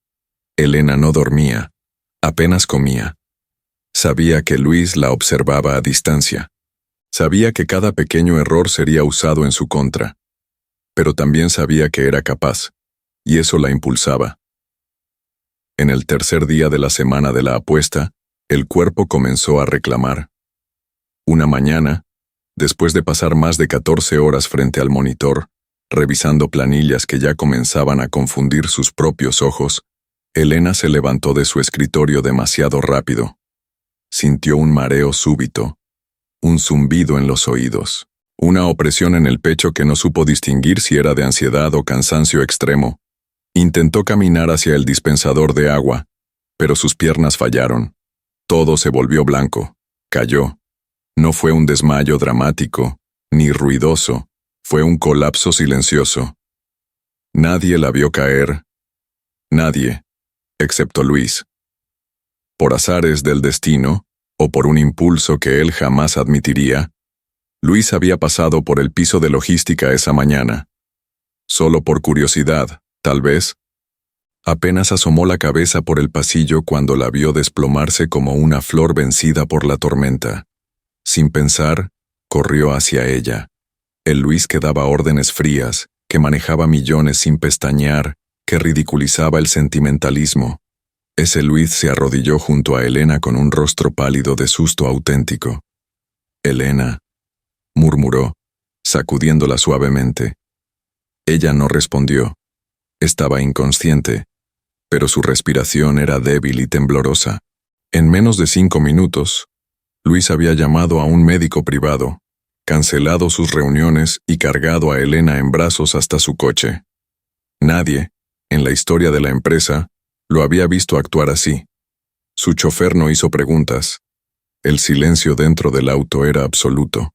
Elena no dormía, apenas comía. Sabía que Luis la observaba a distancia. Sabía que cada pequeño error sería usado en su contra. Pero también sabía que era capaz, y eso la impulsaba. En el tercer día de la semana de la apuesta, el cuerpo comenzó a reclamar. Una mañana, después de pasar más de 14 horas frente al monitor, revisando planillas que ya comenzaban a confundir sus propios ojos, Elena se levantó de su escritorio demasiado rápido. Sintió un mareo súbito, un zumbido en los oídos, una opresión en el pecho que no supo distinguir si era de ansiedad o cansancio extremo. Intentó caminar hacia el dispensador de agua, pero sus piernas fallaron. Todo se volvió blanco, cayó. No fue un desmayo dramático, ni ruidoso, fue un colapso silencioso. Nadie la vio caer. Nadie, excepto Luis. Por azares del destino, o por un impulso que él jamás admitiría, Luis había pasado por el piso de logística esa mañana. Solo por curiosidad, tal vez. Apenas asomó la cabeza por el pasillo cuando la vio desplomarse como una flor vencida por la tormenta. Sin pensar, corrió hacia ella. El Luis que daba órdenes frías, que manejaba millones sin pestañear, que ridiculizaba el sentimentalismo. Ese Luis se arrodilló junto a Elena con un rostro pálido de susto auténtico. «Elena», murmuró, sacudiéndola suavemente. Ella no respondió. Estaba inconsciente, pero su respiración era débil y temblorosa. En menos de 5 minutos, Luis había llamado a un médico privado, cancelado sus reuniones y cargado a Elena en brazos hasta su coche. Nadie, en la historia de la empresa, lo había visto actuar así. Su chofer no hizo preguntas. El silencio dentro del auto era absoluto,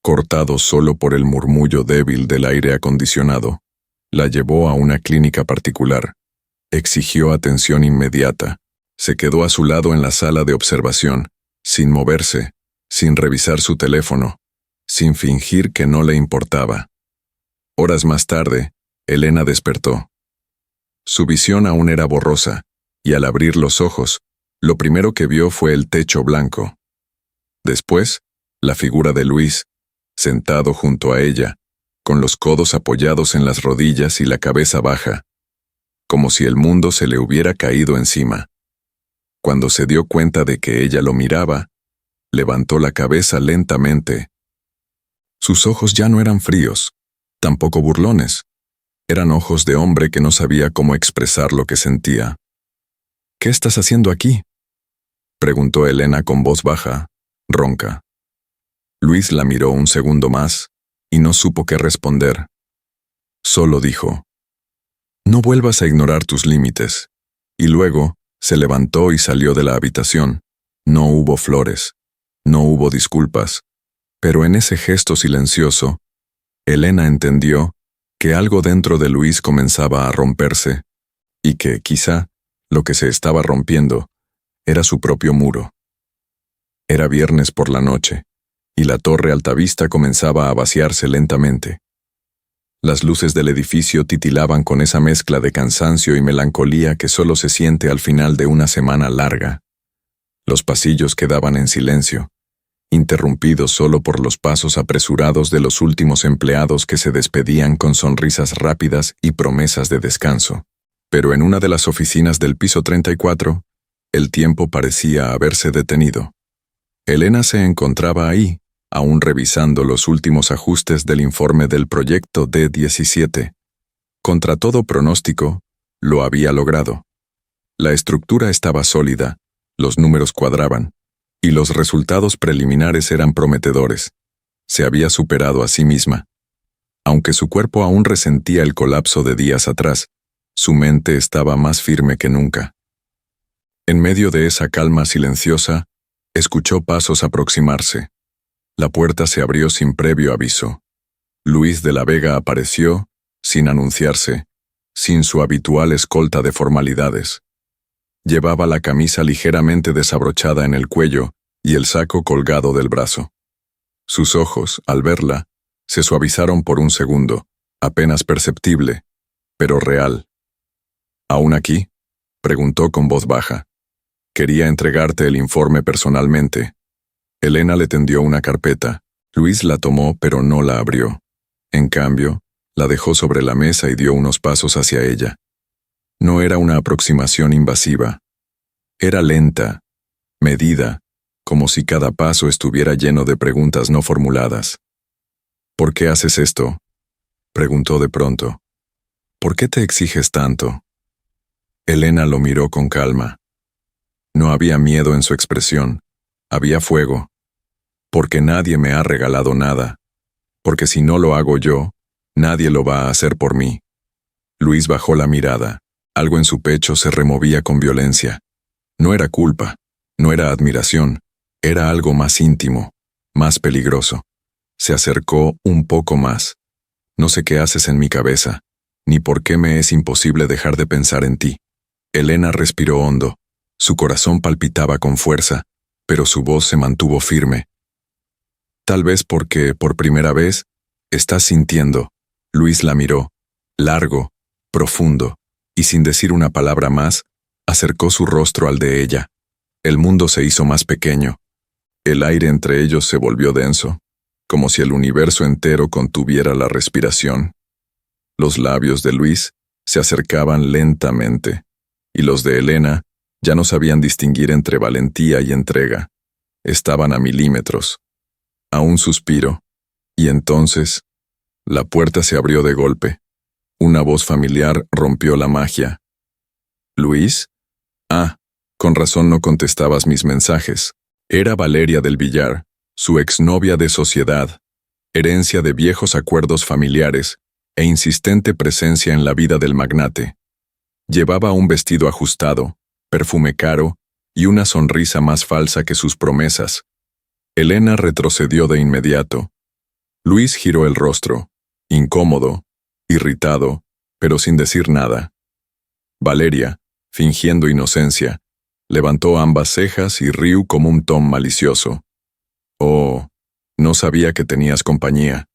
cortado solo por el murmullo débil del aire acondicionado. La llevó a una clínica particular. Exigió atención inmediata. Se quedó a su lado en la sala de observación, sin moverse, sin revisar su teléfono, sin fingir que no le importaba. Horas más tarde, Elena despertó. Su visión aún era borrosa, y al abrir los ojos, lo primero que vio fue el techo blanco. Después, la figura de Luis, sentado junto a ella, con los codos apoyados en las rodillas y la cabeza baja, como si el mundo se le hubiera caído encima. Cuando se dio cuenta de que ella lo miraba, levantó la cabeza lentamente. Sus ojos ya no eran fríos, tampoco burlones. Eran ojos de hombre que no sabía cómo expresar lo que sentía. «¿Qué estás haciendo aquí?», preguntó Elena con voz baja, ronca. Luis la miró un segundo más y no supo qué responder. Solo dijo: «No vuelvas a ignorar tus límites», y luego se levantó y salió de la habitación. No hubo flores, no hubo disculpas, pero en ese gesto silencioso, Elena entendió que algo dentro de Luis comenzaba a romperse, y que, quizá, lo que se estaba rompiendo era su propio muro. Era viernes por la noche, y la torre Altavista comenzaba a vaciarse lentamente. Las luces del edificio titilaban con esa mezcla de cansancio y melancolía que solo se siente al final de una semana larga. Los pasillos quedaban en silencio, interrumpidos solo por los pasos apresurados de los últimos empleados que se despedían con sonrisas rápidas y promesas de descanso. Pero en una de las oficinas del piso 34, el tiempo parecía haberse detenido. Elena se encontraba ahí, aún revisando los últimos ajustes del informe del proyecto D17. Contra todo pronóstico, lo había logrado. La estructura estaba sólida, los números cuadraban, y los resultados preliminares eran prometedores. Se había superado a sí misma. Aunque su cuerpo aún resentía el colapso de días atrás, su mente estaba más firme que nunca. En medio de esa calma silenciosa, escuchó pasos aproximarse. La puerta se abrió sin previo aviso. Luis de la Vega apareció, sin anunciarse, sin su habitual escolta de formalidades. Llevaba la camisa ligeramente desabrochada en el cuello y el saco colgado del brazo. Sus ojos, al verla, se suavizaron por un segundo, apenas perceptible, pero real. «¿Aún aquí?», preguntó con voz baja. «Quería entregarte el informe personalmente». Elena le tendió una carpeta. Luis la tomó, pero no la abrió. En cambio, la dejó sobre la mesa y dio unos pasos hacia ella. No era una aproximación invasiva. Era lenta, medida, como si cada paso estuviera lleno de preguntas no formuladas. «¿Por qué haces esto?», preguntó de pronto. «¿Por qué te exiges tanto?». Elena lo miró con calma. No había miedo en su expresión, había fuego. «Porque nadie me ha regalado nada. Porque si no lo hago yo, nadie lo va a hacer por mí». Luis bajó la mirada. Algo en su pecho se removía con violencia. No era culpa, no era admiración, era algo más íntimo, más peligroso. Se acercó un poco más. «No sé qué haces en mi cabeza, ni por qué me es imposible dejar de pensar en ti». Elena respiró hondo. Su corazón palpitaba con fuerza, pero su voz se mantuvo firme. «Tal vez porque, por primera vez, estás sintiendo». Luis la miró, largo, profundo, y sin decir una palabra más, acercó su rostro al de ella. El mundo se hizo más pequeño. El aire entre ellos se volvió denso, como si el universo entero contuviera la respiración. Los labios de Luis se acercaban lentamente, y los de Elena ya no sabían distinguir entre valentía y entrega. Estaban a milímetros. A un suspiro, y entonces, la puerta se abrió de golpe. Una voz familiar rompió la magia. «¿Luis? Ah, con razón no contestabas mis mensajes». Era Valeria del Villar, su exnovia de sociedad, herencia de viejos acuerdos familiares e insistente presencia en la vida del magnate. Llevaba un vestido ajustado, perfume caro y una sonrisa más falsa que sus promesas. Elena retrocedió de inmediato. Luis giró el rostro, incómodo, irritado, pero sin decir nada. Valeria, fingiendo inocencia, levantó ambas cejas y rió como un tom malicioso. «Oh, no sabía que tenías compañía».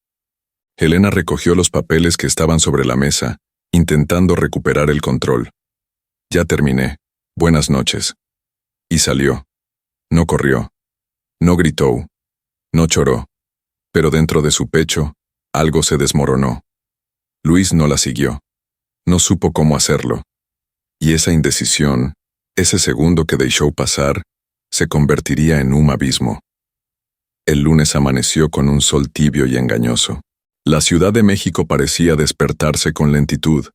Elena recogió los papeles que estaban sobre la mesa, intentando recuperar el control. «Ya terminé», Buenas noches. Y salió. No corrió. No gritó. No choró. Pero dentro de su pecho, algo se desmoronó. Luis no la siguió. No supo cómo hacerlo. Y esa indecisión, ese segundo que dejó pasar, se convertiría en un abismo. El lunes amaneció con un sol tibio y engañoso. La Ciudad de México parecía despertarse con lentitud,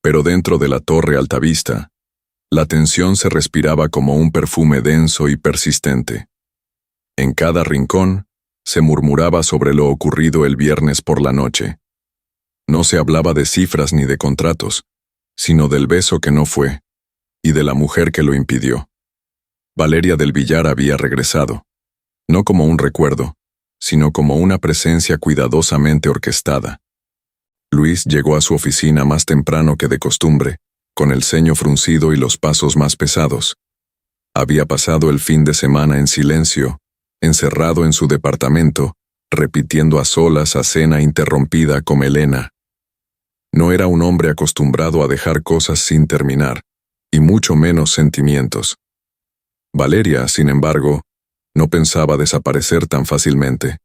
pero dentro de la Torre Altavista, la tensión se respiraba como un perfume denso y persistente. En cada rincón, se murmuraba sobre lo ocurrido el viernes por la noche. No se hablaba de cifras ni de contratos, sino del beso que no fue, y de la mujer que lo impidió. Valeria del Villar había regresado, no como un recuerdo, sino como una presencia cuidadosamente orquestada. Luis llegó a su oficina más temprano que de costumbre, con el ceño fruncido y los pasos más pesados. Había pasado el fin de semana en silencio, encerrado en su departamento, repitiendo a solas a cena interrumpida como Elena. No era un hombre acostumbrado a dejar cosas sin terminar, y mucho menos sentimientos. Valeria, sin embargo, no pensaba desaparecer tan fácilmente.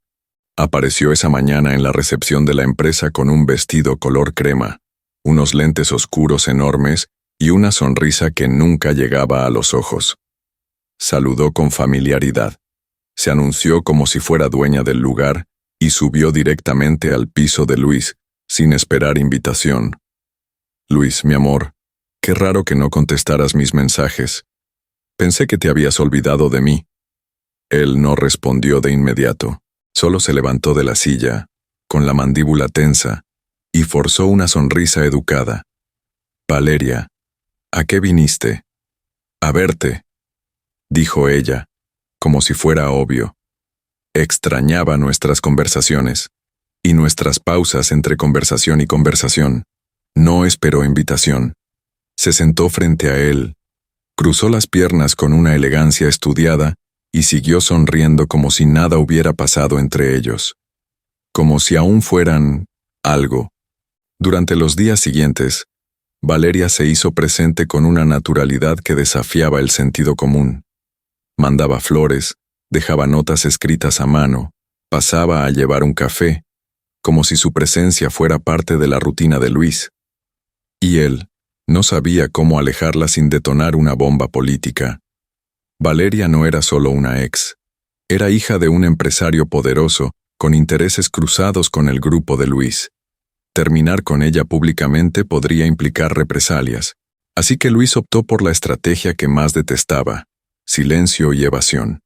Apareció esa mañana en la recepción de la empresa con un vestido color crema, unos lentes oscuros enormes y una sonrisa que nunca llegaba a los ojos. Saludó con familiaridad. Se anunció como si fuera dueña del lugar y subió directamente al piso de Luis, sin esperar invitación. Luis, mi amor, qué raro que no contestaras mis mensajes. Pensé que te habías olvidado de mí. Él no respondió de inmediato. Solo se levantó de la silla, con la mandíbula tensa, y forzó una sonrisa educada. Valeria, ¿a qué viniste? A verte, dijo ella, como si fuera obvio. Extrañaba nuestras conversaciones, y nuestras pausas entre conversación y conversación. No esperó invitación. Se sentó frente a él, cruzó las piernas con una elegancia estudiada y siguió sonriendo como si nada hubiera pasado entre ellos. Como si aún fueran algo. Durante los días siguientes, Valeria se hizo presente con una naturalidad que desafiaba el sentido común. Mandaba flores, dejaba notas escritas a mano, pasaba a llevar un café, como si su presencia fuera parte de la rutina de Luis. Y él no sabía cómo alejarla sin detonar una bomba política. Valeria no era solo una ex. Era hija de un empresario poderoso, con intereses cruzados con el grupo de Luis. Terminar con ella públicamente podría implicar represalias, así que Luis optó por la estrategia que más detestaba: silencio y evasión.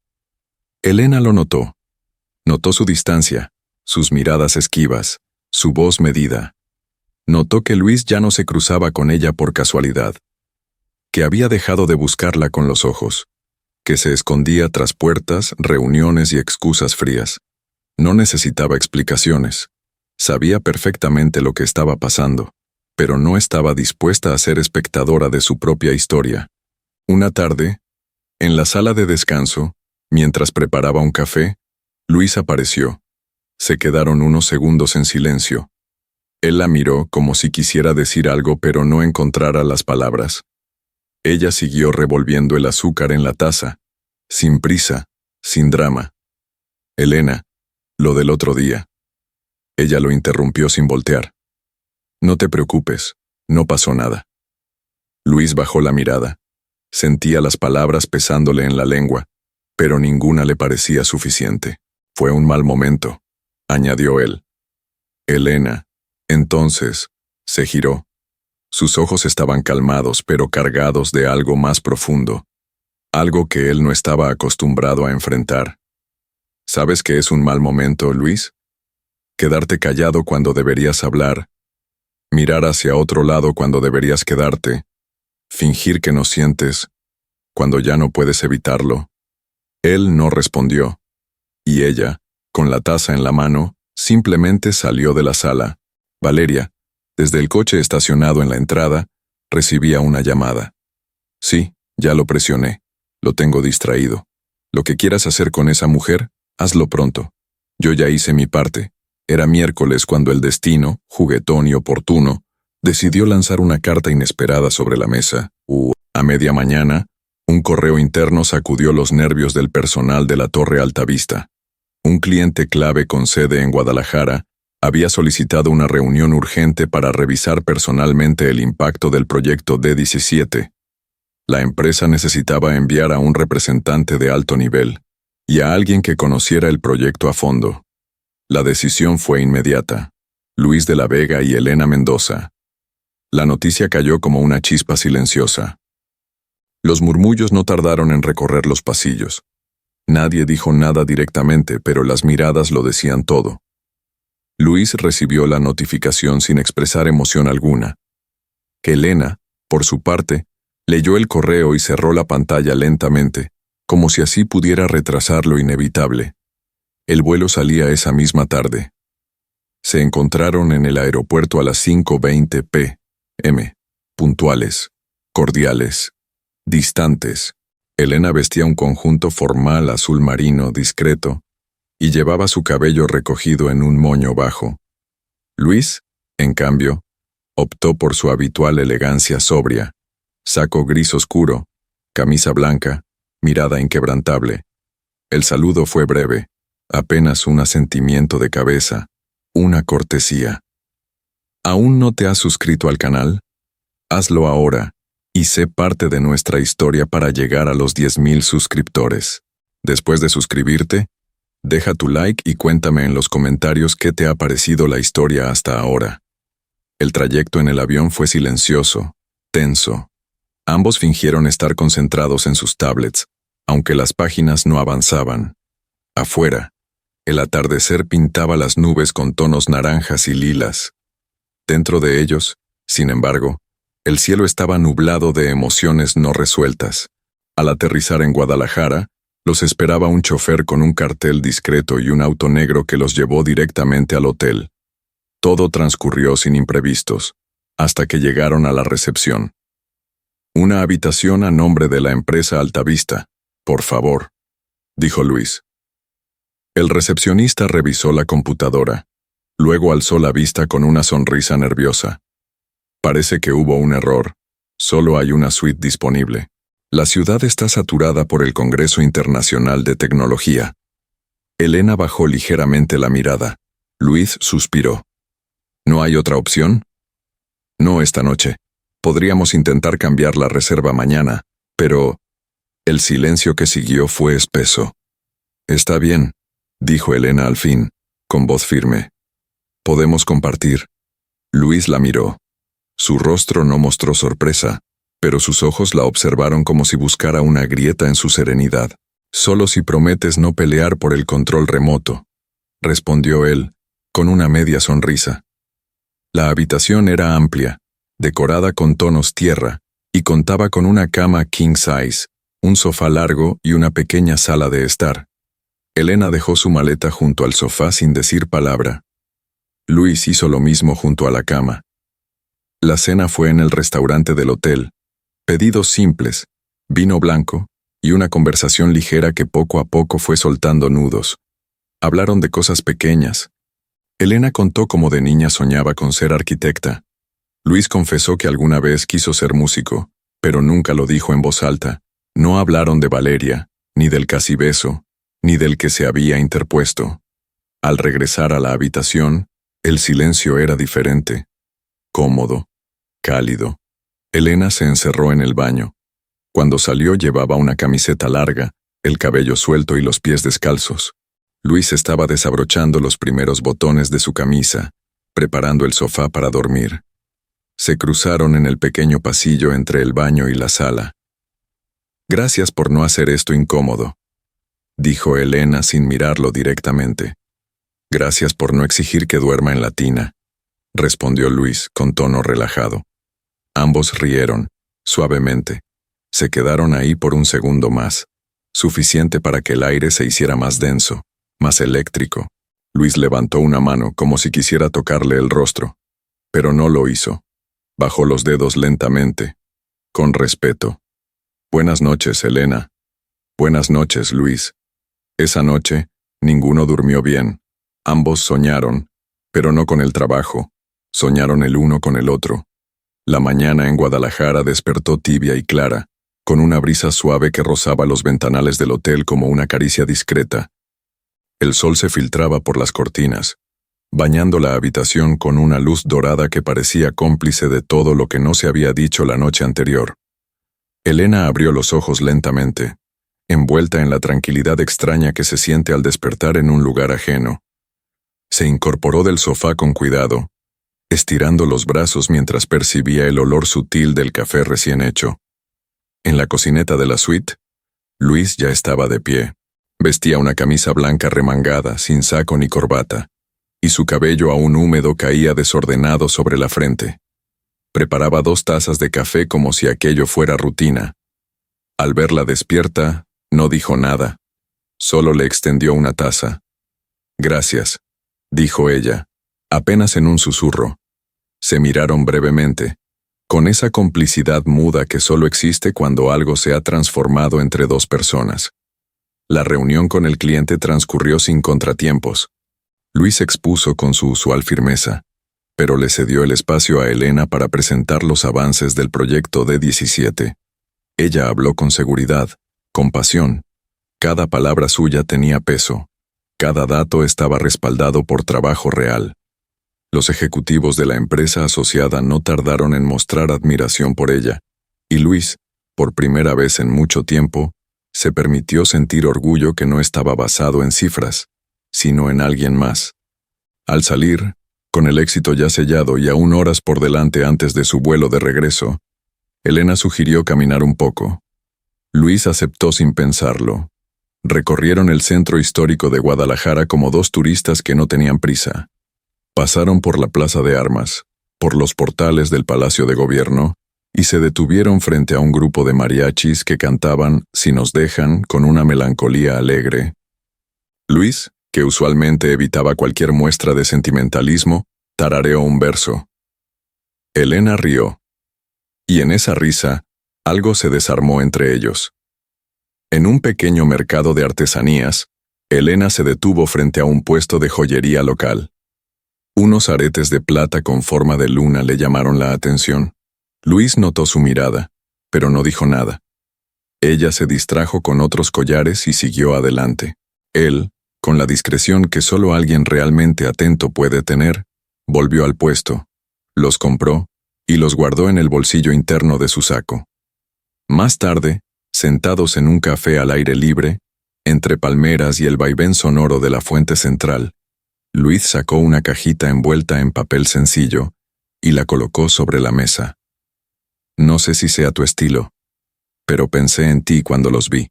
Elena lo notó. Notó su distancia, sus miradas esquivas, su voz medida. Notó que Luis ya no se cruzaba con ella por casualidad, que había dejado de buscarla con los ojos, que se escondía tras puertas, reuniones y excusas frías. No necesitaba explicaciones. Sabía perfectamente lo que estaba pasando, pero no estaba dispuesta a ser espectadora de su propia historia. Una tarde, en la sala de descanso, mientras preparaba un café, Luis apareció. Se quedaron unos segundos en silencio. Él la miró como si quisiera decir algo pero no encontrara las palabras. Ella siguió revolviendo el azúcar en la taza, sin prisa, sin drama. Elena, lo del otro día. Ella lo interrumpió sin voltear. No te preocupes, no pasó nada. Luis bajó la mirada. Sentía las palabras pesándole en la lengua, pero ninguna le parecía suficiente. Fue un mal momento, añadió él. Elena, entonces, se giró. Sus ojos estaban calmados pero cargados de algo más profundo, algo que él no estaba acostumbrado a enfrentar. ¿Sabes qué es un mal momento, Luis? Quedarte callado cuando deberías hablar, mirar hacia otro lado cuando deberías quedarte, fingir que no sientes, cuando ya no puedes evitarlo. Él no respondió, y ella, con la taza en la mano, simplemente salió de la sala. Valeria, desde el coche estacionado en la entrada, recibía una llamada. Sí, ya lo presioné. Lo tengo distraído. Lo que quieras hacer con esa mujer, hazlo pronto. Yo ya hice mi parte. Era miércoles cuando el destino, juguetón y oportuno, decidió lanzar una carta inesperada sobre la mesa. A media mañana, un correo interno sacudió los nervios del personal de la Torre Altavista. Un cliente clave con sede en Guadalajara había solicitado una reunión urgente para revisar personalmente el impacto del proyecto D17. La empresa necesitaba enviar a un representante de alto nivel y a alguien que conociera el proyecto a fondo. La decisión fue inmediata. Luis de la Vega y Elena Mendoza. La noticia cayó como una chispa silenciosa. Los murmullos no tardaron en recorrer los pasillos. Nadie dijo nada directamente, pero las miradas lo decían todo. Luis recibió la notificación sin expresar emoción alguna. Elena, por su parte, leyó el correo y cerró la pantalla lentamente, como si así pudiera retrasar lo inevitable. El vuelo salía esa misma tarde. Se encontraron en el aeropuerto a las 5:20 p.m., puntuales, cordiales, distantes. Elena vestía un conjunto formal azul marino discreto y llevaba su cabello recogido en un moño bajo. Luis, en cambio, optó por su habitual elegancia sobria, saco gris oscuro, camisa blanca, mirada inquebrantable. El saludo fue breve, apenas un asentimiento de cabeza, una cortesía. ¿Aún no te has suscrito al canal? Hazlo ahora y sé parte de nuestra historia para llegar a los 10,000 suscriptores. Después de suscribirte, deja tu like y cuéntame en los comentarios qué te ha parecido la historia hasta ahora. El trayecto en el avión fue silencioso, tenso. Ambos fingieron estar concentrados en sus tablets, aunque las páginas no avanzaban. Afuera, el atardecer pintaba las nubes con tonos naranjas y lilas. Dentro de ellos, sin embargo, el cielo estaba nublado de emociones no resueltas. Al aterrizar en Guadalajara, los esperaba un chofer con un cartel discreto y un auto negro que los llevó directamente al hotel. Todo transcurrió sin imprevistos, hasta que llegaron a la recepción. Una habitación a nombre de la empresa Altavista, por favor, dijo Luis. El recepcionista revisó la computadora, luego alzó la vista con una sonrisa nerviosa. Parece que hubo un error. Solo hay una suite disponible. La ciudad está saturada por el Congreso Internacional de Tecnología. Elena bajó ligeramente la mirada. Luis suspiró. ¿No hay otra opción? No esta noche. Podríamos intentar cambiar la reserva mañana, pero... El silencio que siguió fue espeso. Está bien, dijo Elena al fin, con voz firme. Podemos compartir. Luis la miró. Su rostro no mostró sorpresa, pero sus ojos la observaron como si buscara una grieta en su serenidad. Solo si prometes no pelear por el control remoto, respondió él, con una media sonrisa. La habitación era amplia, decorada con tonos tierra, y contaba con una cama king size, un sofá largo y una pequeña sala de estar. Elena dejó su maleta junto al sofá sin decir palabra. Luis hizo lo mismo junto a la cama. La cena fue en el restaurante del hotel. Pedidos simples, vino blanco y una conversación ligera que poco a poco fue soltando nudos. Hablaron de cosas pequeñas. Elena contó cómo de niña soñaba con ser arquitecta. Luis confesó que alguna vez quiso ser músico, pero nunca lo dijo en voz alta. No hablaron de Valeria, ni del casi beso, ni del que se había interpuesto. Al regresar a la habitación, el silencio era diferente. Cómodo, cálido. Elena se encerró en el baño. Cuando salió llevaba una camiseta larga, el cabello suelto y los pies descalzos. Luis estaba desabrochando los primeros botones de su camisa, preparando el sofá para dormir. Se cruzaron en el pequeño pasillo entre el baño y la sala. Gracias por no hacer esto incómodo, dijo Elena sin mirarlo directamente. Gracias por no exigir que duerma en la tina, respondió Luis con tono relajado. Ambos rieron, suavemente. Se quedaron ahí por un segundo más, suficiente para que el aire se hiciera más denso, más eléctrico. Luis levantó una mano como si quisiera tocarle el rostro, pero no lo hizo. Bajó los dedos lentamente, con respeto. Buenas noches, Elena. Buenas noches, Luis. Esa noche, ninguno durmió bien. Ambos soñaron, pero no con el trabajo. Soñaron el uno con el otro. La mañana en Guadalajara despertó tibia y clara, con una brisa suave que rozaba los ventanales del hotel como una caricia discreta. El sol se filtraba por las cortinas, bañando la habitación con una luz dorada que parecía cómplice de todo lo que no se había dicho la noche anterior. Elena abrió los ojos lentamente, envuelta en la tranquilidad extraña que se siente al despertar en un lugar ajeno. Se incorporó del sofá con cuidado, estirando los brazos mientras percibía el olor sutil del café recién hecho. En la cocineta de la suite, Luis ya estaba de pie. Vestía una camisa blanca remangada, sin saco ni corbata, y su cabello aún húmedo caía desordenado sobre la frente. Preparaba 2 tazas de café como si aquello fuera rutina. Al verla despierta, no dijo nada. Solo le extendió una taza. «Gracias», dijo ella, apenas en un susurro. Se miraron brevemente, con esa complicidad muda que solo existe cuando algo se ha transformado entre 2 personas. La reunión con el cliente transcurrió sin contratiempos. Luis expuso con su usual firmeza, pero le cedió el espacio a Elena para presentar los avances del proyecto D17. Ella habló con seguridad, con pasión. Cada palabra suya tenía peso. Cada dato estaba respaldado por trabajo real. Los ejecutivos de la empresa asociada no tardaron en mostrar admiración por ella, y Luis, por primera vez en mucho tiempo, se permitió sentir orgullo que no estaba basado en cifras, sino en alguien más. Al salir, con el éxito ya sellado y aún horas por delante antes de su vuelo de regreso, Elena sugirió caminar un poco. Luis aceptó sin pensarlo. Recorrieron el centro histórico de Guadalajara como 2 turistas que no tenían prisa. Pasaron por la Plaza de Armas, por los portales del Palacio de Gobierno, y se detuvieron frente a un grupo de mariachis que cantaban «Si nos dejan» con una melancolía alegre. Luis, que usualmente evitaba cualquier muestra de sentimentalismo, tarareó un verso. Elena rió. Y en esa risa, algo se desarmó entre ellos. En un pequeño mercado de artesanías, Elena se detuvo frente a un puesto de joyería local. Unos aretes de plata con forma de luna le llamaron la atención. Luis notó su mirada, pero no dijo nada. Ella se distrajo con otros collares y siguió adelante. Él, con la discreción que solo alguien realmente atento puede tener, volvió al puesto, los compró y los guardó en el bolsillo interno de su saco. Más tarde, sentados en un café al aire libre, entre palmeras y el vaivén sonoro de la fuente central, Luis sacó una cajita envuelta en papel sencillo y la colocó sobre la mesa. «No sé si sea tu estilo, pero pensé en ti cuando los vi»,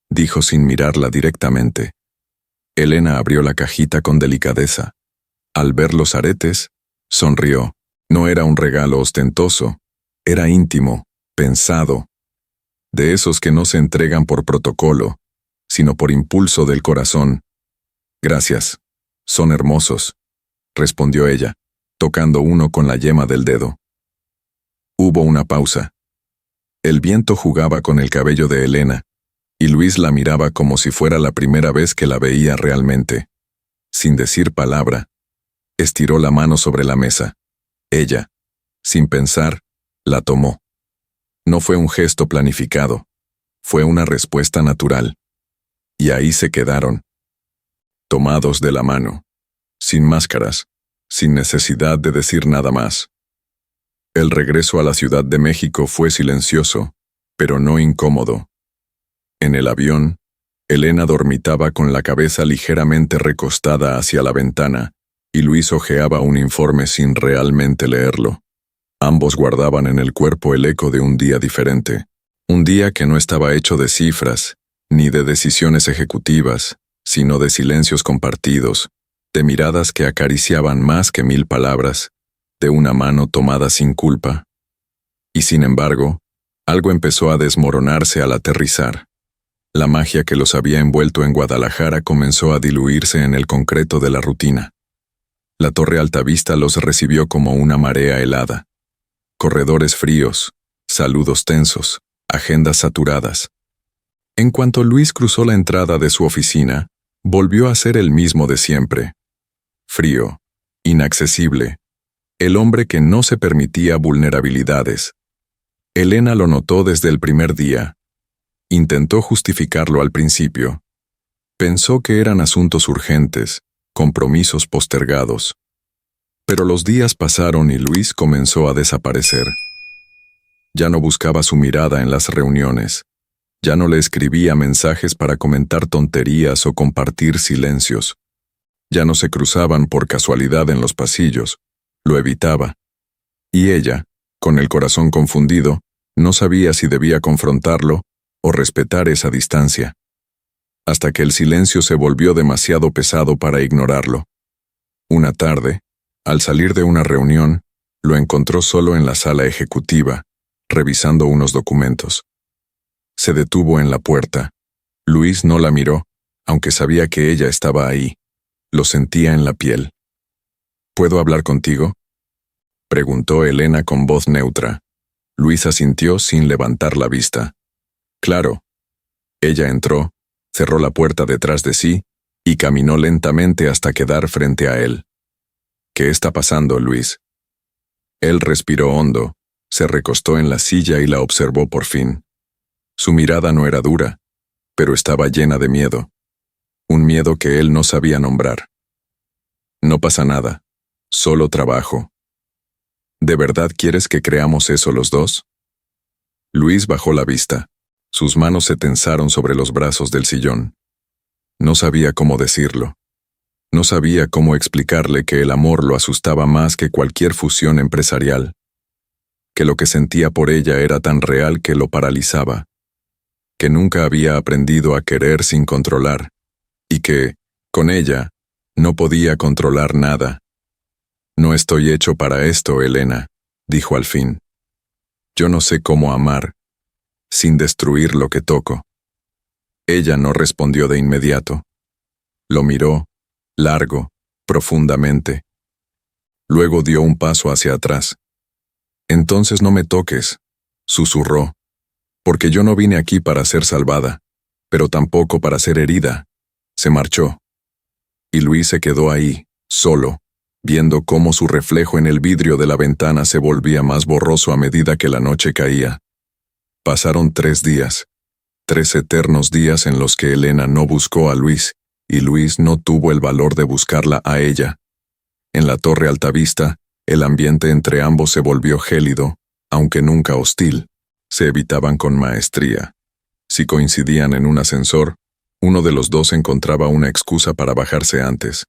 dijo sin mirarla directamente. Elena abrió la cajita con delicadeza. Al ver los aretes, sonrió. No era un regalo ostentoso, era íntimo, pensado. De esos que no se entregan por protocolo, sino por impulso del corazón. «Gracias. Son hermosos», respondió ella, tocando uno con la yema del dedo. Hubo una pausa. El viento jugaba con el cabello de Elena, y Luis la miraba como si fuera la primera vez que la veía realmente. Sin decir palabra, estiró la mano sobre la mesa. Ella, sin pensar, la tomó. No fue un gesto planificado, fue una respuesta natural. Y ahí se quedaron, tomados de la mano, sin máscaras, sin necesidad de decir nada más. El regreso a la Ciudad de México fue silencioso, pero no incómodo. En el avión, Elena dormitaba con la cabeza ligeramente recostada hacia la ventana, y Luis hojeaba un informe sin realmente leerlo. Ambos guardaban en el cuerpo el eco de un día diferente, un día que no estaba hecho de cifras, ni de decisiones ejecutivas, sino de silencios compartidos, de miradas que acariciaban más que 1000 palabras, de una mano tomada sin culpa. Y sin embargo, algo empezó a desmoronarse al aterrizar. La magia que los había envuelto en Guadalajara comenzó a diluirse en el concreto de la rutina. La Torre Altavista los recibió como una marea helada. Corredores fríos, saludos tensos, agendas saturadas. En cuanto Luis cruzó la entrada de su oficina, volvió a ser el mismo de siempre. Frío, inaccesible, el hombre que no se permitía vulnerabilidades. Elena lo notó desde el primer día. Intentó justificarlo al principio. Pensó que eran asuntos urgentes, compromisos postergados. Pero los días pasaron y Luis comenzó a desaparecer. Ya no buscaba su mirada en las reuniones. Ya no le escribía mensajes para comentar tonterías o compartir silencios. Ya no se cruzaban por casualidad en los pasillos. Lo evitaba. Y ella, con el corazón confundido, no sabía si debía confrontarlo o respetar esa distancia. Hasta que el silencio se volvió demasiado pesado para ignorarlo. Una tarde, al salir de una reunión, lo encontró solo en la sala ejecutiva, revisando unos documentos. Se detuvo en la puerta. Luis no la miró, aunque sabía que ella estaba ahí. Lo sentía en la piel. ¿Puedo hablar contigo?, preguntó Elena con voz neutra. Luis asintió sin levantar la vista. Claro. Ella entró, cerró la puerta detrás de sí y caminó lentamente hasta quedar frente a él. ¿Qué está pasando, Luis? Él respiró hondo, se recostó en la silla y la observó por fin. Su mirada no era dura, pero estaba llena de miedo. Un miedo que él no sabía nombrar. No pasa nada, solo trabajo. ¿De verdad quieres que creamos eso los dos? Luis bajó la vista. Sus manos se tensaron sobre los brazos del sillón. No sabía cómo decirlo. No sabía cómo explicarle que el amor lo asustaba más que cualquier fusión empresarial. Que lo que sentía por ella era tan real que lo paralizaba. Que nunca había aprendido a querer sin controlar. Y que, con ella, no podía controlar nada. No estoy hecho para esto, Elena, dijo al fin. Yo no sé cómo amar, sin destruir lo que toco. Ella no respondió de inmediato. Lo miró, largo, profundamente. Luego dio un paso hacia atrás. Entonces no me toques, susurró, porque yo no vine aquí para ser salvada, pero tampoco para ser herida. Se marchó. Y Luis se quedó ahí, solo, viendo cómo su reflejo en el vidrio de la ventana se volvía más borroso a medida que la noche caía. Pasaron 3 días, 3 eternos días en los que Elena no buscó a Luis, y Luis no tuvo el valor de buscarla a ella. En la Torre Altavista, el ambiente entre ambos se volvió gélido, aunque nunca hostil. Se evitaban con maestría. Si coincidían en un ascensor, uno de los dos encontraba una excusa para bajarse antes.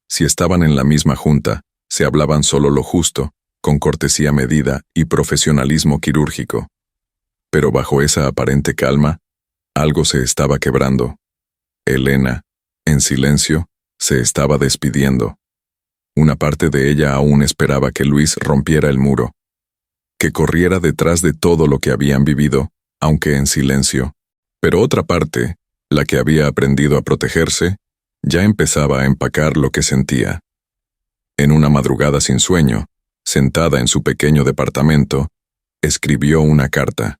Si estaban en la misma junta, se hablaban solo lo justo, con cortesía medida y profesionalismo quirúrgico. Pero bajo esa aparente calma, algo se estaba quebrando. Elena, en silencio, se estaba despidiendo. Una parte de ella aún esperaba que Luis rompiera el muro, que corriera detrás de todo lo que habían vivido, aunque en silencio. Pero otra parte, la que había aprendido a protegerse, ya empezaba a empacar lo que sentía. En una madrugada sin sueño, sentada en su pequeño departamento, escribió una carta.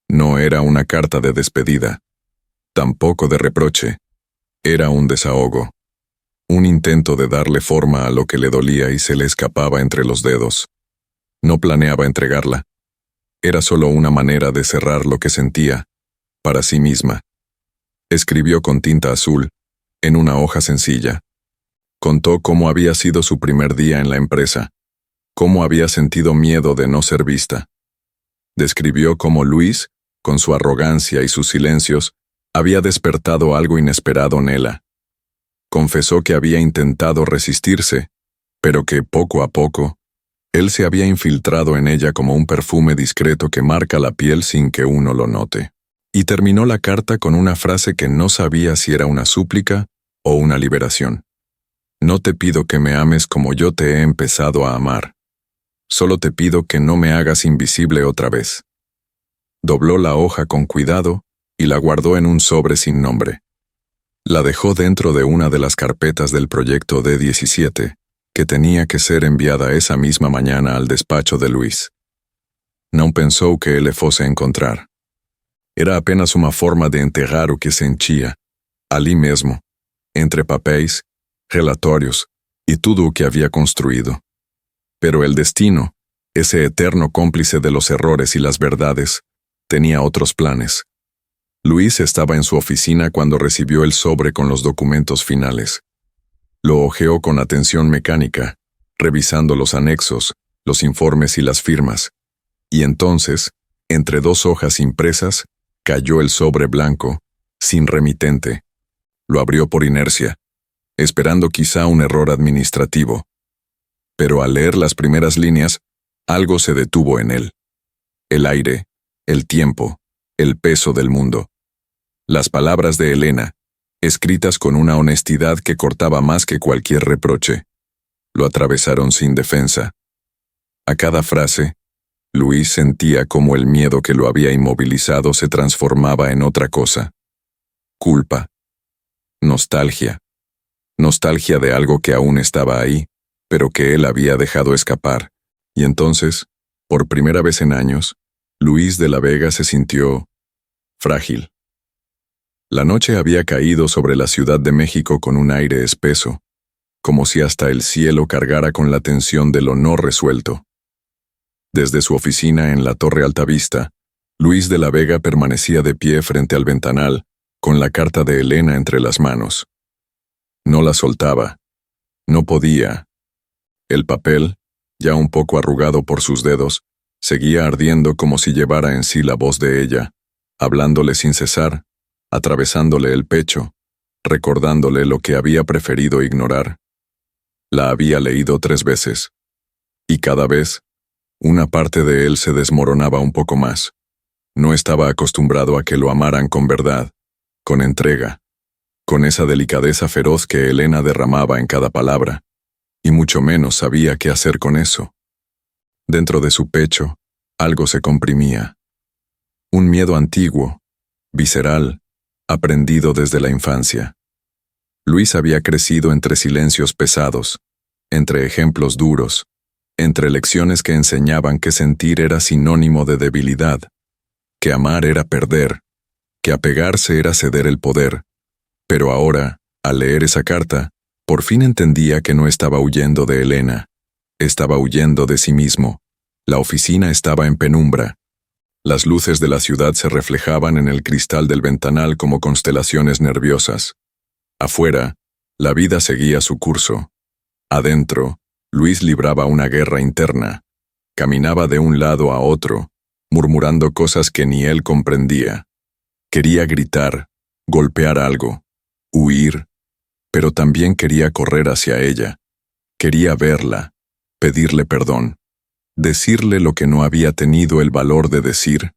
No era una carta de despedida, tampoco de reproche. Era un desahogo. Un intento de darle forma a lo que le dolía y se le escapaba entre los dedos. No planeaba entregarla. Era solo una manera de cerrar lo que sentía, para sí misma. Escribió con tinta azul, en una hoja sencilla. Contó cómo había sido su primer día en la empresa, cómo había sentido miedo de no ser vista. Describió cómo Luis, con su arrogancia y sus silencios, había despertado algo inesperado en ella. Confesó que había intentado resistirse, pero que, poco a poco, él se había infiltrado en ella como un perfume discreto que marca la piel sin que uno lo note. Y terminó la carta con una frase que no sabía si era una súplica o una liberación. No te pido que me ames como yo te he empezado a amar. Solo te pido que no me hagas invisible otra vez. Dobló la hoja con cuidado y la guardó en un sobre sin nombre. La dejó dentro de una de las carpetas del proyecto D17, que tenía que ser enviada esa misma mañana al despacho de Luis. No pensó que él le fuese a encontrar. Era apenas uma forma de enterrar o que sentia, ali mesmo, entre papéis, relatórios e tudo o que havia construído. Pero el destino, ese eterno cómplice de los errores y las verdades, tenía otros planes. Luis estaba en su oficina cuando recibió el sobre con los documentos finales. Lo hojeó con atención mecánica, revisando los anexos, los informes y las firmas. Y entonces, entre dos hojas impresas, cayó el sobre blanco, sin remitente. Lo abrió por inercia, esperando quizá un error administrativo. Pero al leer las primeras líneas, algo se detuvo en él. El aire, el tiempo, el peso del mundo. Las palabras de Elena, escritas con una honestidad que cortaba más que cualquier reproche, lo atravesaron sin defensa. A cada frase, Luis sentía cómo el miedo que lo había inmovilizado se transformaba en otra cosa. Culpa. Nostalgia. Nostalgia de algo que aún estaba ahí, pero que él había dejado escapar. Y entonces, por primera vez en años, Luis de la Vega se sintió frágil. La noche había caído sobre la Ciudad de México con un aire espeso, como si hasta el cielo cargara con la tensión de lo no resuelto. Desde su oficina en la Torre Altavista, Luis de la Vega permanecía de pie frente al ventanal, con la carta de Elena entre las manos. No la soltaba. No podía. El papel, ya un poco arrugado por sus dedos, seguía ardiendo como si llevara en sí la voz de ella, hablándole sin cesar, atravesándole el pecho, recordándole lo que había preferido ignorar. La había leído 3 veces. Y cada vez, una parte de él se desmoronaba un poco más. No estaba acostumbrado a que lo amaran con verdad, con entrega, con esa delicadeza feroz que Elena derramaba en cada palabra, y mucho menos sabía qué hacer con eso. Dentro de su pecho, algo se comprimía. Un miedo antiguo, visceral, aprendido desde la infancia. Luis había crecido entre silencios pesados, entre ejemplos duros, entre lecciones que enseñaban que sentir era sinónimo de debilidad, que amar era perder, que apegarse era ceder el poder. Pero ahora, al leer esa carta, por fin entendía que no estaba huyendo de Elena, estaba huyendo de sí mismo. La oficina estaba en penumbra. Las luces de la ciudad se reflejaban en el cristal del ventanal como constelaciones nerviosas. Afuera, la vida seguía su curso. Adentro, Luis libraba una guerra interna. Caminaba de un lado a otro, murmurando cosas que ni él comprendía. Quería gritar, golpear algo, huir, pero también quería correr hacia ella. Quería verla, pedirle perdón, decirle lo que no había tenido el valor de decir.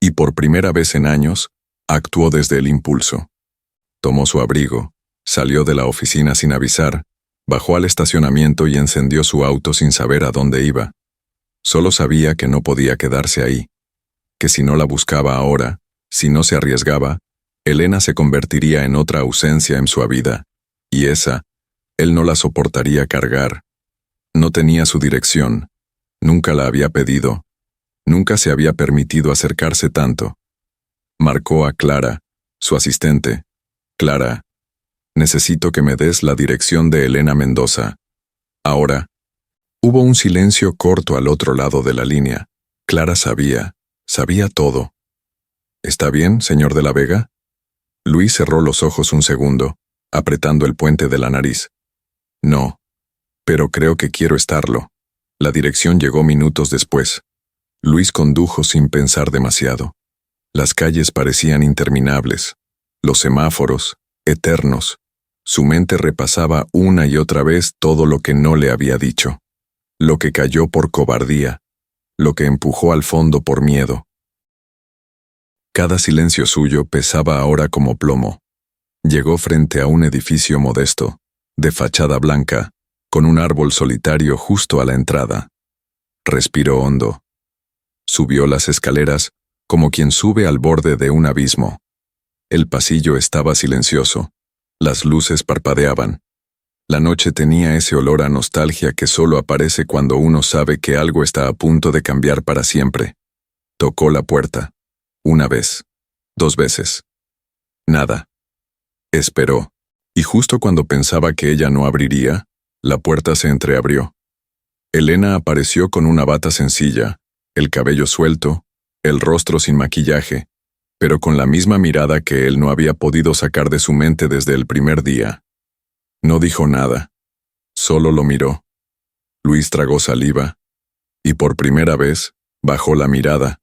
Y por primera vez en años, actuó desde el impulso. Tomó su abrigo, salió de la oficina sin avisar, bajó al estacionamiento y encendió su auto sin saber a dónde iba. Solo sabía que no podía quedarse ahí, que si no la buscaba ahora, si no se arriesgaba, Elena se convertiría en otra ausencia en su vida, y esa, él no la soportaría cargar. No tenía su dirección, nunca la había pedido, nunca se había permitido acercarse tanto. Marcó a Clara, su asistente. Clara, necesito que me des la dirección de Elena Mendoza. Ahora. Hubo un silencio corto al otro lado de la línea. Clara sabía todo. ¿Está bien, señor de la Vega? Luis cerró los ojos un segundo, apretando el puente de la nariz. No, pero creo que quiero estarlo. La dirección llegó minutos después. Luis condujo sin pensar demasiado. Las calles parecían interminables, los semáforos, eternos. Su mente repasaba una y otra vez todo lo que no le había dicho, lo que cayó por cobardía, lo que empujó al fondo por miedo. Cada silencio suyo pesaba ahora como plomo. Llegó frente a un edificio modesto, de fachada blanca, con un árbol solitario justo a la entrada. Respiró hondo. Subió las escaleras como quien sube al borde de un abismo. El pasillo estaba silencioso. Las luces parpadeaban. La noche tenía ese olor a nostalgia que solo aparece cuando uno sabe que algo está a punto de cambiar para siempre. Tocó la puerta. 1 vez. 2 veces. Nada. Esperó. Y justo cuando pensaba que ella no abriría, la puerta se entreabrió. Elena apareció con una bata sencilla, el cabello suelto, el rostro sin maquillaje, pero con la misma mirada que él no había podido sacar de su mente desde el primer día. No dijo nada, solo lo miró. Luis tragó saliva, y por primera vez, bajó la mirada.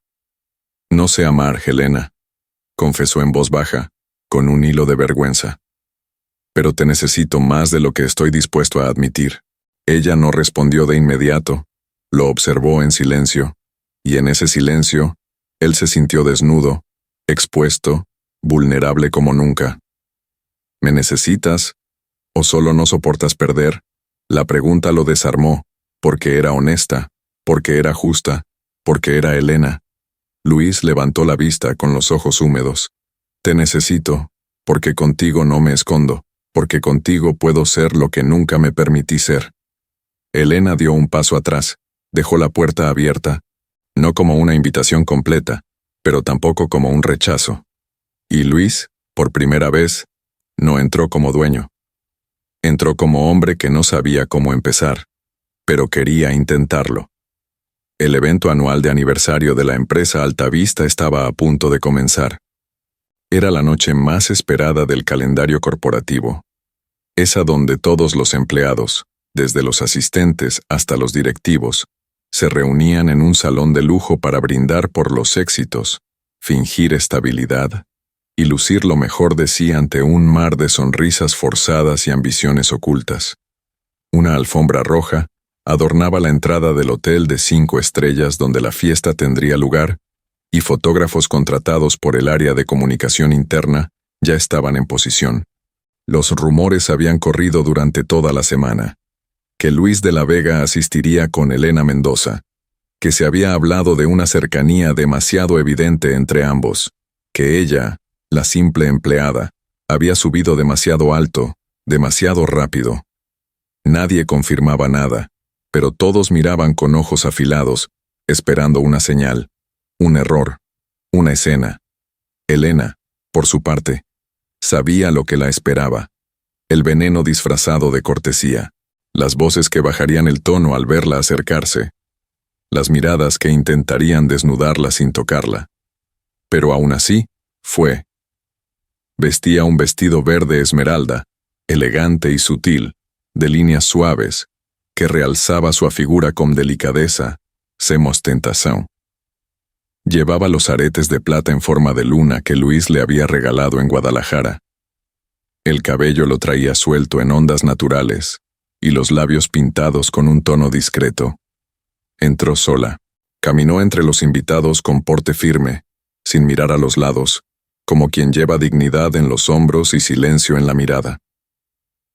«No sé amar, Helena», confesó en voz baja, con un hilo de vergüenza. «Pero te necesito más de lo que estoy dispuesto a admitir». Ella no respondió de inmediato, lo observó en silencio, y en ese silencio, él se sintió desnudo, expuesto, vulnerable como nunca. «¿Me necesitas? ¿O solo no soportas perder?». La pregunta lo desarmó, porque era honesta, porque era justa, porque era Elena. Luis levantó la vista con los ojos húmedos. «Te necesito, porque contigo no me escondo, porque contigo puedo ser lo que nunca me permití ser». Elena dio un paso atrás, dejó la puerta abierta, no como una invitación completa, pero tampoco como un rechazo. Y Luis, por primera vez, no entró como dueño. Entró como hombre que no sabía cómo empezar, pero quería intentarlo. El evento anual de aniversario de la empresa Altavista estaba a punto de comenzar. Era la noche más esperada del calendario corporativo, esa donde todos los empleados, desde los asistentes hasta los directivos, se reunían en un salón de lujo para brindar por los éxitos, fingir estabilidad y lucir lo mejor de sí ante un mar de sonrisas forzadas y ambiciones ocultas. Una alfombra roja adornaba la entrada del hotel de 5 estrellas donde la fiesta tendría lugar, y fotógrafos contratados por el área de comunicación interna ya estaban en posición. Los rumores habían corrido durante toda la semana, que Luis de la Vega asistiría con Elena Mendoza, que se había hablado de una cercanía demasiado evidente entre ambos, que ella, la simple empleada, había subido demasiado alto, demasiado rápido. Nadie confirmaba nada, pero todos miraban con ojos afilados, esperando una señal, un error, una escena. Elena, por su parte, sabía lo que la esperaba, el veneno disfrazado de cortesía, las voces que bajarían el tono al verla acercarse, las miradas que intentarían desnudarla sin tocarla. Pero aún así, fue. Vestía un vestido verde esmeralda, elegante y sutil, de líneas suaves, que realzaba su figura con delicadeza, sem ostentación. Llevaba los aretes de plata en forma de luna que Luis le había regalado en Guadalajara. El cabello lo traía suelto en ondas naturales, y los labios pintados con un tono discreto. Entró sola. Caminó entre los invitados con porte firme, sin mirar a los lados, como quien lleva dignidad en los hombros y silencio en la mirada.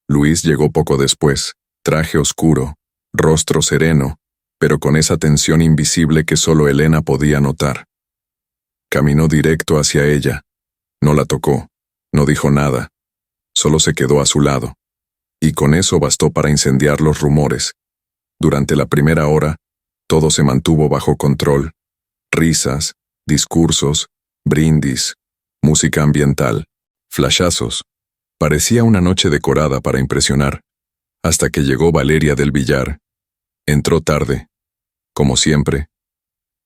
Luis llegó poco después, traje oscuro, rostro sereno, pero con esa tensión invisible que solo Elena podía notar. Caminó directo hacia ella. No la tocó, no dijo nada, solo se quedó a su lado. Y con eso bastó para incendiar los rumores. Durante la primera hora, todo se mantuvo bajo control. Risas, discursos, brindis, música ambiental, flashazos. Parecía una noche decorada para impresionar, hasta que llegó Valeria del Villar. Entró tarde, como siempre,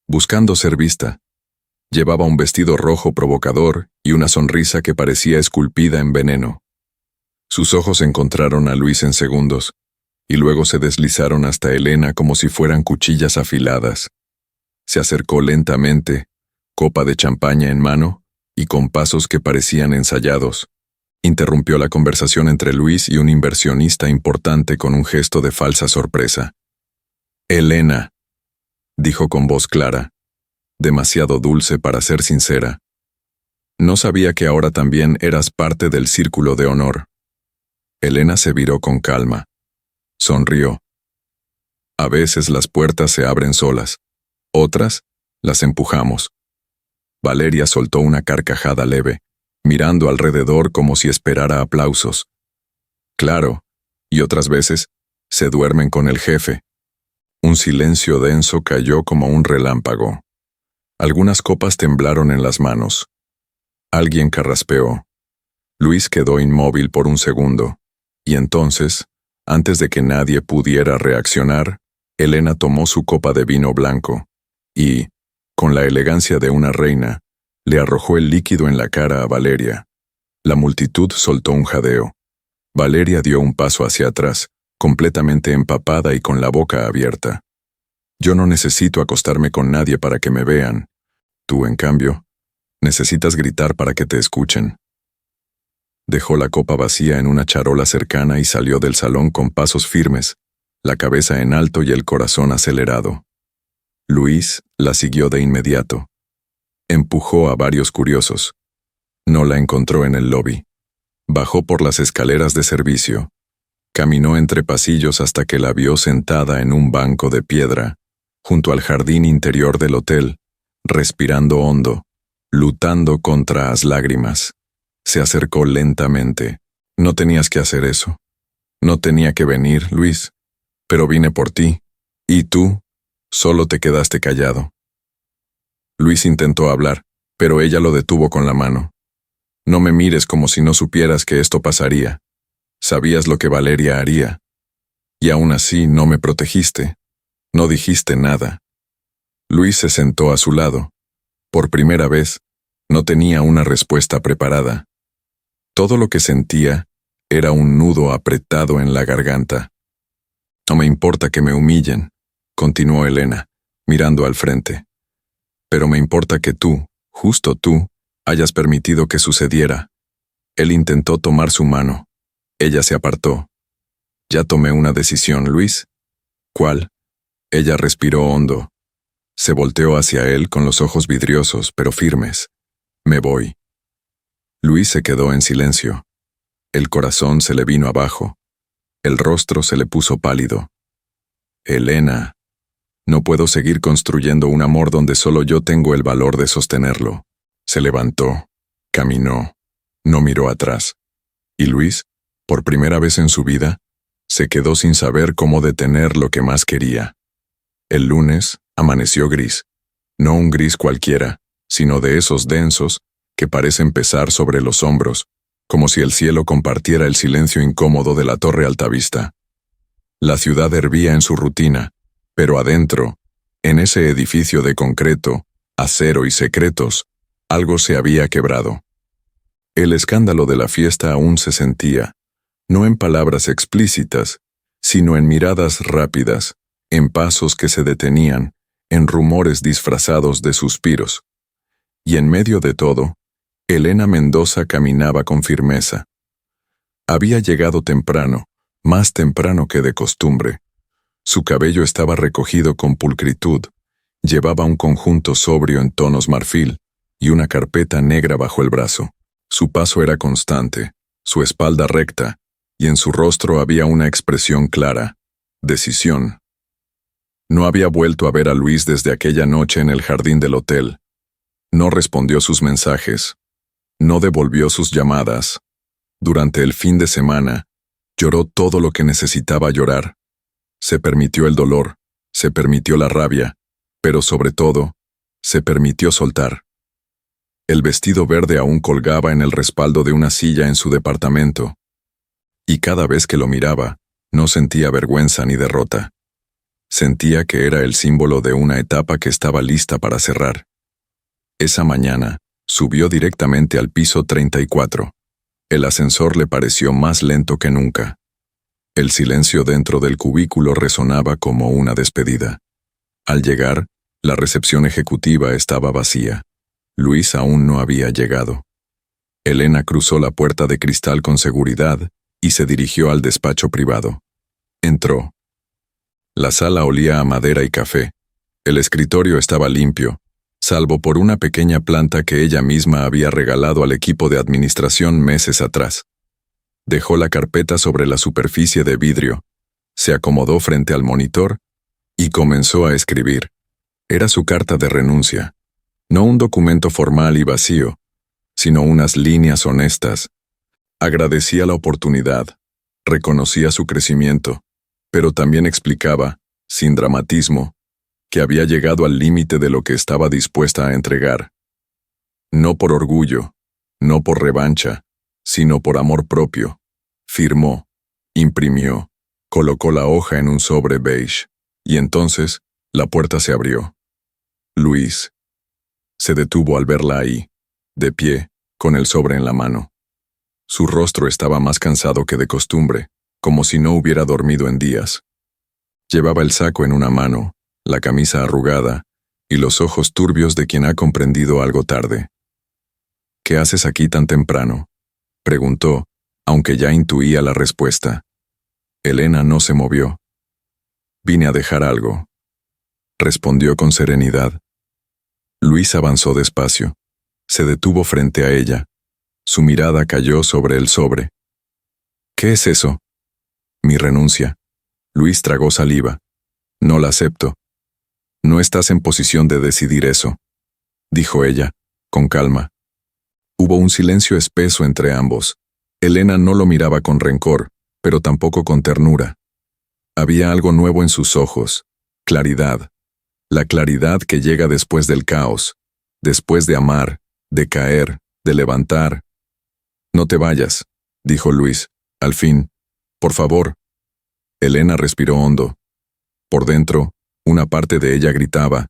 buscando ser vista. Llevaba un vestido rojo provocador y una sonrisa que parecía esculpida en veneno. Sus ojos encontraron a Luis en segundos, y luego se deslizaron hasta Elena como si fueran cuchillas afiladas. Se acercó lentamente, copa de champaña en mano, y con pasos que parecían ensayados. Interrumpió la conversación entre Luis y un inversionista importante con un gesto de falsa sorpresa. «Elena», dijo con voz clara, demasiado dulce para ser sincera. «No sabía que ahora también eras parte del círculo de honor». Elena se viró con calma. Sonrió. «A veces las puertas se abren solas, otras las empujamos». Valeria soltó una carcajada leve, mirando alrededor como si esperara aplausos. «Claro, y otras veces se duermen con el jefe». Un silencio denso cayó como un relámpago. Algunas copas temblaron en las manos. Alguien carraspeó. Luis quedó inmóvil por un segundo, y entonces, antes de que nadie pudiera reaccionar, Elena tomó su copa de vino blanco y, con la elegancia de una reina, le arrojó el líquido en la cara a Valeria. La multitud soltó un jadeo. Valeria dio un paso hacia atrás, completamente empapada y con la boca abierta. Yo no necesito acostarme con nadie para que me vean. Tú, en cambio, necesitas gritar para que te escuchen. Dejó la copa vacía en una charola cercana y salió del salón con pasos firmes, la cabeza en alto y el corazón acelerado. Luis la siguió de inmediato. Empujó a varios curiosos. No la encontró en el lobby. Bajó por las escaleras de servicio. Caminó entre pasillos hasta que la vio sentada en un banco de piedra, junto al jardín interior del hotel, respirando hondo, lutando contra las lágrimas. Se acercó lentamente. No tenías que hacer eso. No tenía que venir, Luis. Pero vine por ti. Y tú, solo te quedaste callado. Luis intentó hablar, pero ella lo detuvo con la mano. No me mires como si no supieras que esto pasaría. Sabías lo que Valeria haría. Y aún así no me protegiste. No dijiste nada. Luis se sentó a su lado. Por primera vez, no tenía una respuesta preparada. Todo lo que sentía era un nudo apretado en la garganta. No me importa que me humillen, continuó Elena, mirando al frente. Pero me importa que tú, justo tú, hayas permitido que sucediera. Él intentó tomar su mano. Ella se apartó. Ya tomé una decisión, Luis. ¿Cuál? Ella respiró hondo. Se volteó hacia él con los ojos vidriosos, pero firmes. Me voy. Luis se quedó en silencio. El corazón se le vino abajo. El rostro se le puso pálido. Elena, no puedo seguir construyendo un amor donde solo yo tengo el valor de sostenerlo. Se levantó, caminó, no miró atrás. Y Luis, por primera vez en su vida, se quedó sin saber cómo detener lo que más quería. El lunes amaneció gris. No un gris cualquiera, sino de esos densos que parecen pesar sobre los hombros, como si el cielo compartiera el silencio incómodo de la Torre Altavista. La ciudad hervía en su rutina, pero adentro, en ese edificio de concreto, acero y secretos, algo se había quebrado. El escándalo de la fiesta aún se sentía, no en palabras explícitas, sino en miradas rápidas, en pasos que se detenían, en rumores disfrazados de suspiros. Y en medio de todo, Elena Mendoza caminaba con firmeza. Había llegado temprano, más temprano que de costumbre. Su cabello estaba recogido con pulcritud, llevaba un conjunto sobrio en tonos marfil y una carpeta negra bajo el brazo. Su paso era constante, su espalda recta, y en su rostro había una expresión clara, decisión. No había vuelto a ver a Luis desde aquella noche en el jardín del hotel. No respondió sus mensajes. No devolvió sus llamadas. Durante el fin de semana, lloró todo lo que necesitaba llorar. Se permitió el dolor, se permitió la rabia, pero sobre todo, se permitió soltar. El vestido verde aún colgaba en el respaldo de una silla en su departamento. Y cada vez que lo miraba, no sentía vergüenza ni derrota. Sentía que era el símbolo de una etapa que estaba lista para cerrar. Esa mañana, subió directamente al piso 34. El ascensor le pareció más lento que nunca. El silencio dentro del cubículo resonaba como una despedida. Al llegar, la recepción ejecutiva estaba vacía. Luis aún no había llegado. Elena cruzó la puerta de cristal con seguridad y se dirigió al despacho privado. Entró. La sala olía a madera y café. El escritorio estaba limpio, salvo por una pequeña planta que ella misma había regalado al equipo de administración meses atrás. Dejó la carpeta sobre la superficie de vidrio, se acomodó frente al monitor y comenzó a escribir. Era su carta de renuncia, no un documento formal y vacío, sino unas líneas honestas. Agradecía la oportunidad, reconocía su crecimiento, pero también explicaba, sin dramatismo, que había llegado al límite de lo que estaba dispuesta a entregar. No por orgullo, no por revancha, sino por amor propio. Firmó, imprimió, colocó la hoja en un sobre beige. Y entonces, la puerta se abrió. Luis se detuvo al verla ahí, de pie, con el sobre en la mano. Su rostro estaba más cansado que de costumbre, como si no hubiera dormido en días. Llevaba el saco en una mano, la camisa arrugada, y los ojos turbios de quien ha comprendido algo tarde. «¿Qué haces aquí tan temprano?», preguntó, aunque ya intuía la respuesta. Elena no se movió. «Vine a dejar algo», respondió con serenidad. Luis avanzó despacio. Se detuvo frente a ella. Su mirada cayó sobre el sobre. «¿Qué es eso?». «Mi renuncia». Luis tragó saliva. «No la acepto». «No estás en posición de decidir eso», dijo ella, con calma. Hubo un silencio espeso entre ambos. Elena no lo miraba con rencor, pero tampoco con ternura. Había algo nuevo en sus ojos, claridad. La claridad que llega después del caos, después de amar, de caer, de levantar. «No te vayas», dijo Luis, al fin. «Por favor». Elena respiró hondo. Por dentro, una parte de ella gritaba.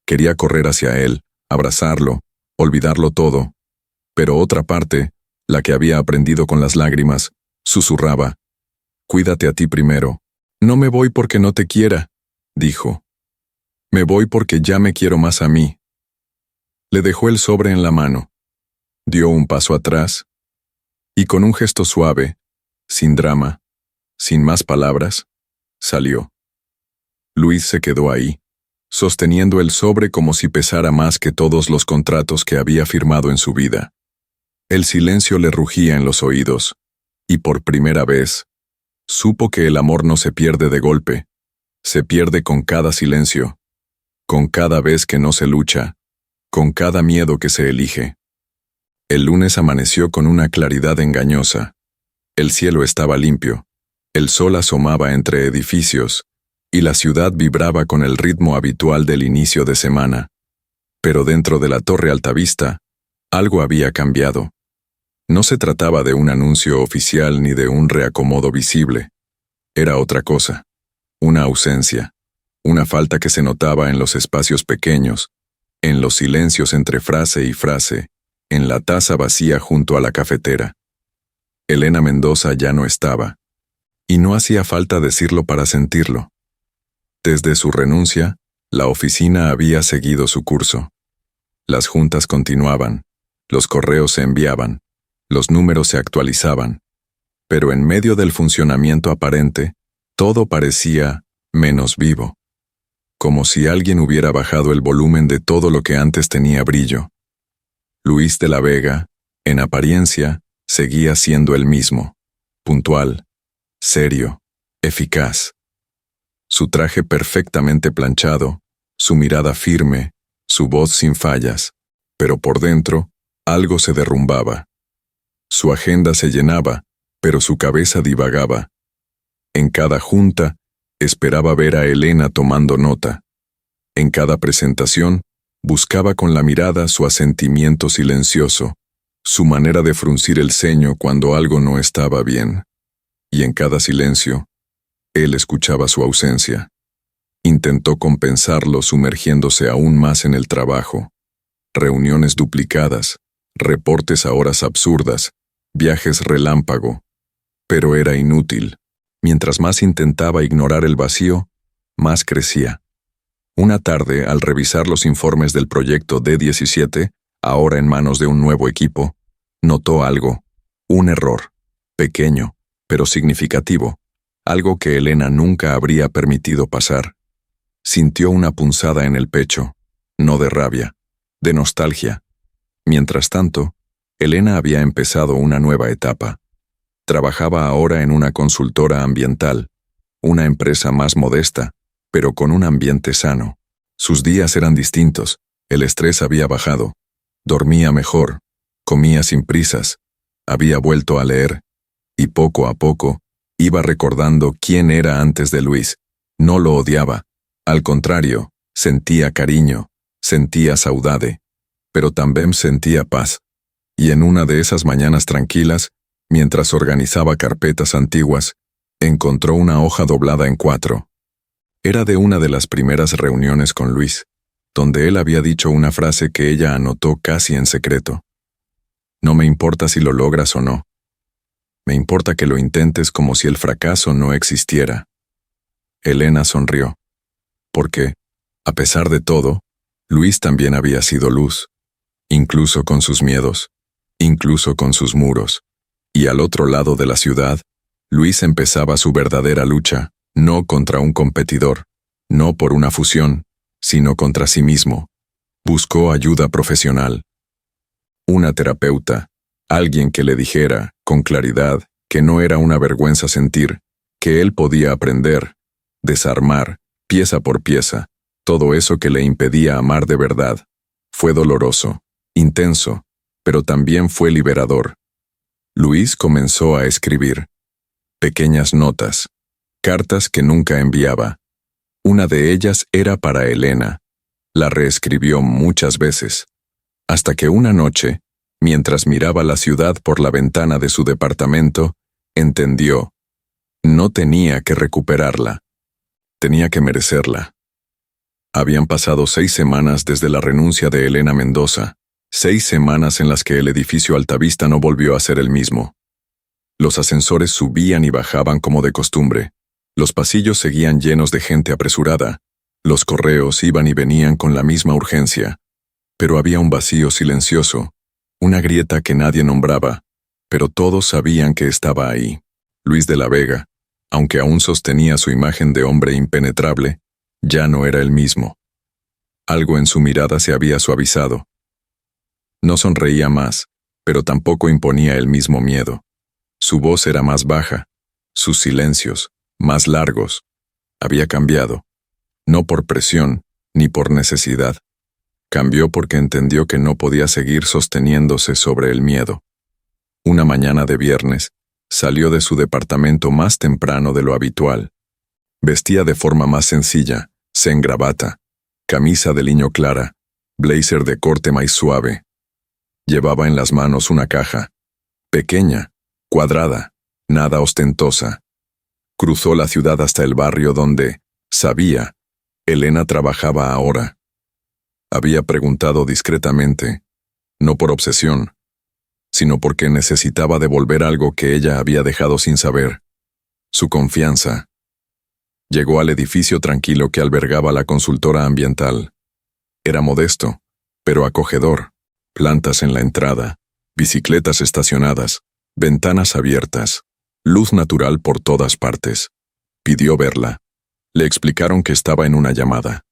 Quería correr hacia él, abrazarlo, olvidarlo todo. Pero otra parte, la que había aprendido con las lágrimas, susurraba. «Cuídate a ti primero». «No me voy porque no te quiera», dijo. «Me voy porque ya me quiero más a mí». Le dejó el sobre en la mano. Dio un paso atrás. Y con un gesto suave, sin drama, sin más palabras, salió. Luis se quedó ahí, sosteniendo el sobre como si pesara más que todos los contratos que había firmado en su vida. El silencio le rugía en los oídos, y por primera vez, supo que el amor no se pierde de golpe, se pierde con cada silencio, con cada vez que no se lucha, con cada miedo que se elige. El lunes amaneció con una claridad engañosa. El cielo estaba limpio, el sol asomaba entre edificios, y la ciudad vibraba con el ritmo habitual del inicio de semana. Pero dentro de la Torre Altavista, algo había cambiado. No se trataba de un anuncio oficial ni de un reacomodo visible. Era otra cosa, una ausencia, una falta que se notaba en los espacios pequeños, en los silencios entre frase y frase, en la taza vacía junto a la cafetera. Elena Mendoza ya no estaba, y no hacía falta decirlo para sentirlo. Desde su renuncia, la oficina había seguido su curso. Las juntas continuaban, los correos se enviaban, los números se actualizaban, pero en medio del funcionamiento aparente, todo parecía menos vivo, como si alguien hubiera bajado el volumen de todo lo que antes tenía brillo. Luis de la Vega, en apariencia, seguía siendo el mismo, puntual, serio, eficaz. Su traje perfectamente planchado, su mirada firme, su voz sin fallas, pero por dentro, algo se derrumbaba. Su agenda se llenaba, pero su cabeza divagaba. En cada junta, esperaba ver a Elena tomando nota. En cada presentación, buscaba con la mirada su asentimiento silencioso, su manera de fruncir el ceño cuando algo no estaba bien. Y en cada silencio, él escuchaba su ausencia. Intentó compensarlo sumergiéndose aún más en el trabajo. Reuniones duplicadas, reportes a horas absurdas, viajes relámpago. Pero era inútil. Mientras más intentaba ignorar el vacío, más crecía. Una tarde, al revisar los informes del proyecto D17, ahora en manos de un nuevo equipo, notó algo, un error, pequeño, pero significativo, algo que Elena nunca habría permitido pasar. Sintió una punzada en el pecho, no de rabia, de nostalgia. Mientras tanto, Elena había empezado una nueva etapa. Trabajaba ahora en una consultora ambiental, una empresa más modesta, pero con un ambiente sano. Sus días eran distintos, el estrés había bajado, dormía mejor, comía sin prisas, había vuelto a leer, y poco a poco, iba recordando quién era antes de Luis. No lo odiaba, al contrario, sentía cariño, sentía saudade, pero también sentía paz. Y en una de esas mañanas tranquilas, mientras organizaba carpetas antiguas, encontró una hoja doblada en 4. Era de una de las primeras reuniones con Luis, donde él había dicho una frase que ella anotó casi en secreto. No me importa si lo logras o no. Me importa que lo intentes como si el fracaso no existiera. Elena sonrió. Porque, a pesar de todo, Luis también había sido luz, incluso con sus miedos, incluso con sus muros. Y al otro lado de la ciudad, Luis empezaba su verdadera lucha, no contra un competidor, no por una fusión, sino contra sí mismo. Buscó ayuda profesional. Una terapeuta, alguien que le dijera, con claridad, que no era una vergüenza sentir, que él podía aprender, desarmar, pieza por pieza, todo eso que le impedía amar de verdad. Fue doloroso, intenso, pero también fue liberador. Luis comenzó a escribir. Pequeñas notas, cartas que nunca enviaba. Una de ellas era para Elena. La reescribió muchas veces, hasta que una noche, mientras miraba la ciudad por la ventana de su departamento, entendió. No tenía que recuperarla. Tenía que merecerla. Habían pasado 6 semanas desde la renuncia de Elena Mendoza, 6 semanas en las que el edificio Altavista no volvió a ser el mismo. Los ascensores subían y bajaban como de costumbre. Los pasillos seguían llenos de gente apresurada. Los correos iban y venían con la misma urgencia. Pero había un vacío silencioso, una grieta que nadie nombraba, pero todos sabían que estaba ahí. Luis de la Vega, aunque aún sostenía su imagen de hombre impenetrable, ya no era el mismo. Algo en su mirada se había suavizado. No sonreía más, pero tampoco imponía el mismo miedo. Su voz era más baja, sus silencios, más largos. Había cambiado, no por presión, ni por necesidad. Cambió porque entendió que no podía seguir sosteniéndose sobre el miedo. Una mañana de viernes, salió de su departamento más temprano de lo habitual. Vestía de forma más sencilla, sin gravata, camisa de liño clara, blazer de corte más suave. Llevaba en las manos una caja, pequeña, cuadrada, nada ostentosa. Cruzó la ciudad hasta el barrio donde, sabía, Elena trabajaba ahora. Había preguntado discretamente, no por obsesión, sino porque necesitaba devolver algo que ella había dejado sin saber, su confianza. Llegó al edificio tranquilo que albergaba la consultora ambiental. Era modesto, pero acogedor. Plantas en la entrada, bicicletas estacionadas, ventanas abiertas, luz natural por todas partes. Pidió verla. Le explicaron que estaba en una llamada.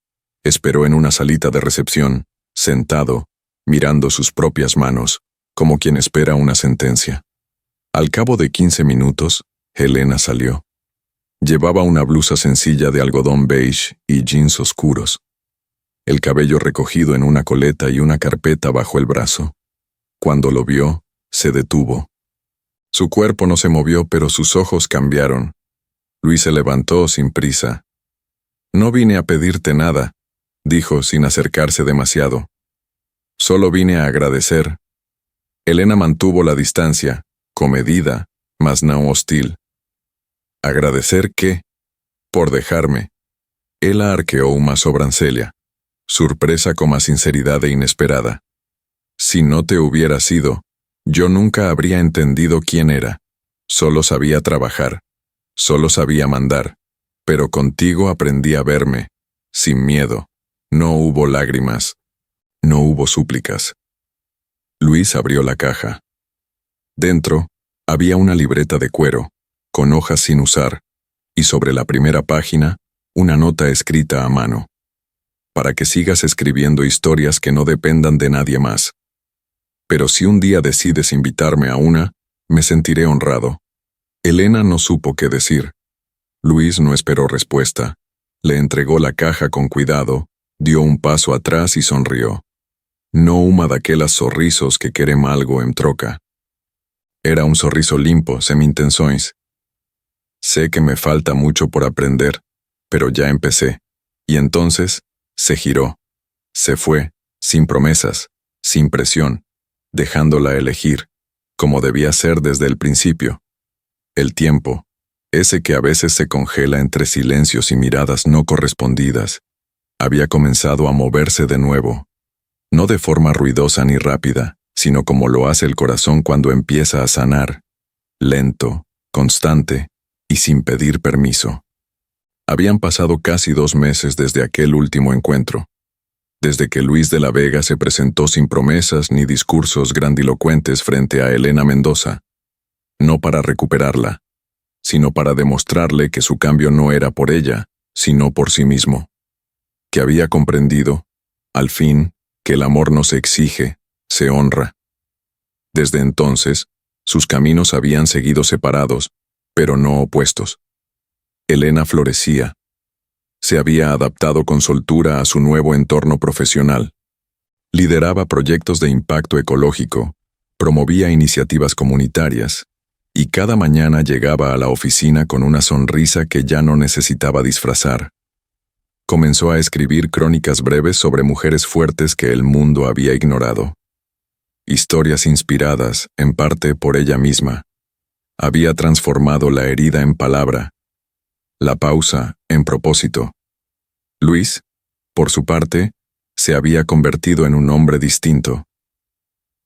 Esperó en una salita de recepción, sentado, mirando sus propias manos, como quien espera una sentencia. Al cabo de 15 minutos, Elena salió. Llevaba una blusa sencilla de algodón beige y jeans oscuros. El cabello recogido en una coleta y una carpeta bajo el brazo. Cuando lo vio, se detuvo. Su cuerpo no se movió, pero sus ojos cambiaron. Luis se levantó sin prisa. «No vine a pedirte nada», dijo sin acercarse demasiado. «Solo vine a agradecer». Elena mantuvo la distancia, comedida, mas no hostil. «¿Agradecer qué?» «Por dejarme». Él arqueó una sobrancelia, sorpresa con más sinceridad e inesperada. «Si no te hubiera sido, yo nunca habría entendido quién era. Solo sabía trabajar, solo sabía mandar, pero contigo aprendí a verme, sin miedo. No hubo lágrimas, no hubo súplicas». Luis abrió la caja. Dentro, había una libreta de cuero, con hojas sin usar, y sobre la primera página, una nota escrita a mano. «Para que sigas escribiendo historias que no dependan de nadie más. Pero si un día decides invitarme a una, me sentiré honrado». Elena no supo qué decir. Luis no esperó respuesta. Le entregó la caja con cuidado, dio un paso atrás y sonrió. No una daquelas sorrisos que querem algo en troca. Era un sorriso limpo, semi-intenções. «Sé que me falta mucho por aprender, pero ya empecé». Y entonces, se giró. Se fue, sin promesas, sin presión, dejándola elegir, como debía ser desde el principio. El tiempo, ese que a veces se congela entre silencios y miradas no correspondidas, había comenzado a moverse de nuevo, no de forma ruidosa ni rápida, sino como lo hace el corazón cuando empieza a sanar, lento, constante y sin pedir permiso. Habían pasado casi 2 meses desde aquel último encuentro, desde que Luis de la Vega se presentó sin promesas ni discursos grandilocuentes frente a Elena Mendoza, no para recuperarla, sino para demostrarle que su cambio no era por ella, sino por sí mismo, que había comprendido, al fin, que el amor no se exige, se honra. Desde entonces, sus caminos habían seguido separados, pero no opuestos. Elena florecía. Se había adaptado con soltura a su nuevo entorno profesional. Lideraba proyectos de impacto ecológico, promovía iniciativas comunitarias, y cada mañana llegaba a la oficina con una sonrisa que ya no necesitaba disfrazar. Comenzó a escribir crónicas breves sobre mujeres fuertes que el mundo había ignorado. Historias inspiradas, en parte por ella misma. Había transformado la herida en palabra, la pausa en propósito. Luis, por su parte, se había convertido en un hombre distinto.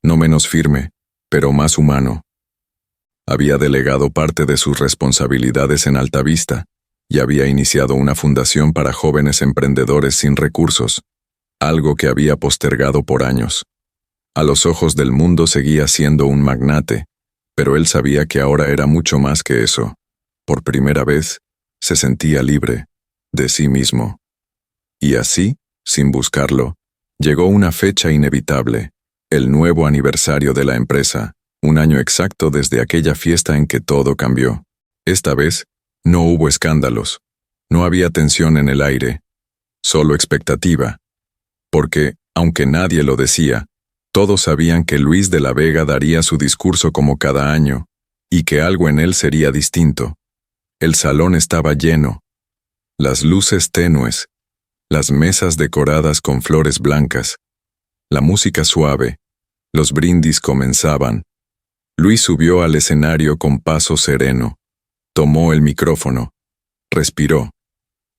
No menos firme, pero más humano. Había delegado parte de sus responsabilidades en Altavista y había iniciado una fundación para jóvenes emprendedores sin recursos, algo que había postergado por años. A los ojos del mundo seguía siendo un magnate, pero él sabía que ahora era mucho más que eso. Por primera vez, se sentía libre de sí mismo. Y así, sin buscarlo, llegó una fecha inevitable, el nuevo aniversario de la empresa, un año exacto desde aquella fiesta en que todo cambió. Esta vez, no hubo escándalos, no había tensión en el aire, solo expectativa. Porque, aunque nadie lo decía, todos sabían que Luis de la Vega daría su discurso como cada año, y que algo en él sería distinto. El salón estaba lleno, las luces tenues, las mesas decoradas con flores blancas, la música suave, los brindis comenzaban. Luis subió al escenario con paso sereno, tomó el micrófono, respiró,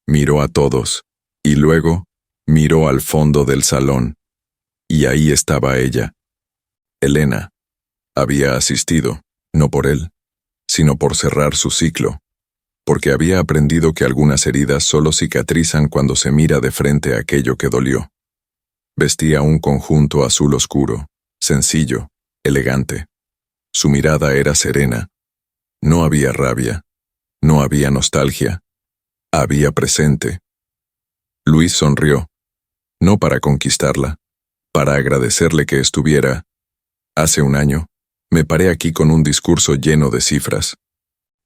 miró a todos, y luego miró al fondo del salón. Y ahí estaba ella. Elena. Había asistido, no por él, sino por cerrar su ciclo, porque había aprendido que algunas heridas solo cicatrizan cuando se mira de frente a aquello que dolió. Vestía un conjunto azul oscuro, sencillo, elegante. Su mirada era serena. No había rabia, no había nostalgia, había presente. Luis sonrió, no para conquistarla, para agradecerle que estuviera. Hace un año, me paré aquí con un discurso lleno de cifras.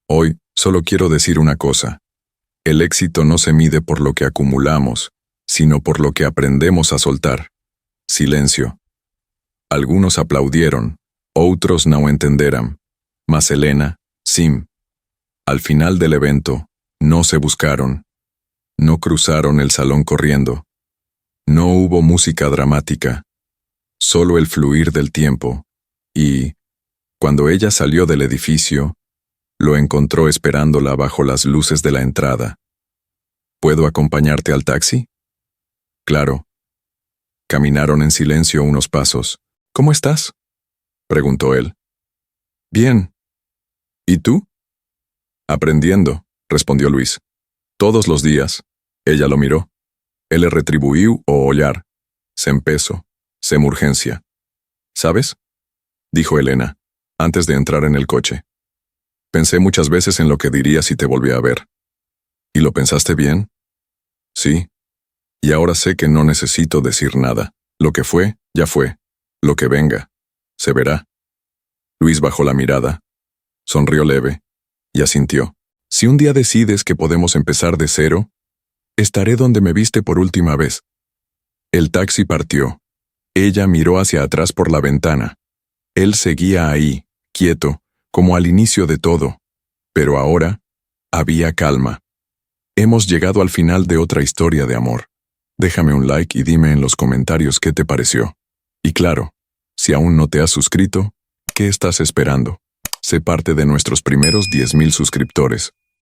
Hoy, solo quiero decir una cosa. El éxito no se mide por lo que acumulamos, sino por lo que aprendemos a soltar. Silencio. Algunos aplaudieron, otros no entenderan, mas Elena, Sim. Al final del evento, no se buscaron. No cruzaron el salón corriendo. No hubo música dramática, solo el fluir del tiempo, y, cuando ella salió del edificio, lo encontró esperándola bajo las luces de la entrada. ¿Puedo acompañarte al taxi? Claro. Caminaron en silencio unos pasos. ¿Cómo estás?, preguntó él. Bien. ¿Y tú? Aprendiendo, respondió Luis. Todos los días. Ella lo miró. Él le retribuiu o olhar. Sem peso, sem urgencia. ¿Sabes?, dijo Elena, antes de entrar en el coche. Pensé muchas veces en lo que diría si te volvía a ver. ¿Y lo pensaste bien? Sí. Y ahora sé que no necesito decir nada. Lo que fue, ya fue. Lo que venga, se verá. Luis bajó la mirada, sonrió leve, y asintió. Si un día decides que podemos empezar de cero, estaré donde me viste por última vez. El taxi partió. Ella miró hacia atrás por la ventana. Él seguía ahí, quieto, como al inicio de todo. Pero ahora, había calma. Hemos llegado al final de otra historia de amor. Déjame un like y dime en los comentarios qué te pareció. Y claro, si aún no te has suscrito, ¿qué estás esperando? Sé parte de nuestros primeros 10,000 suscriptores.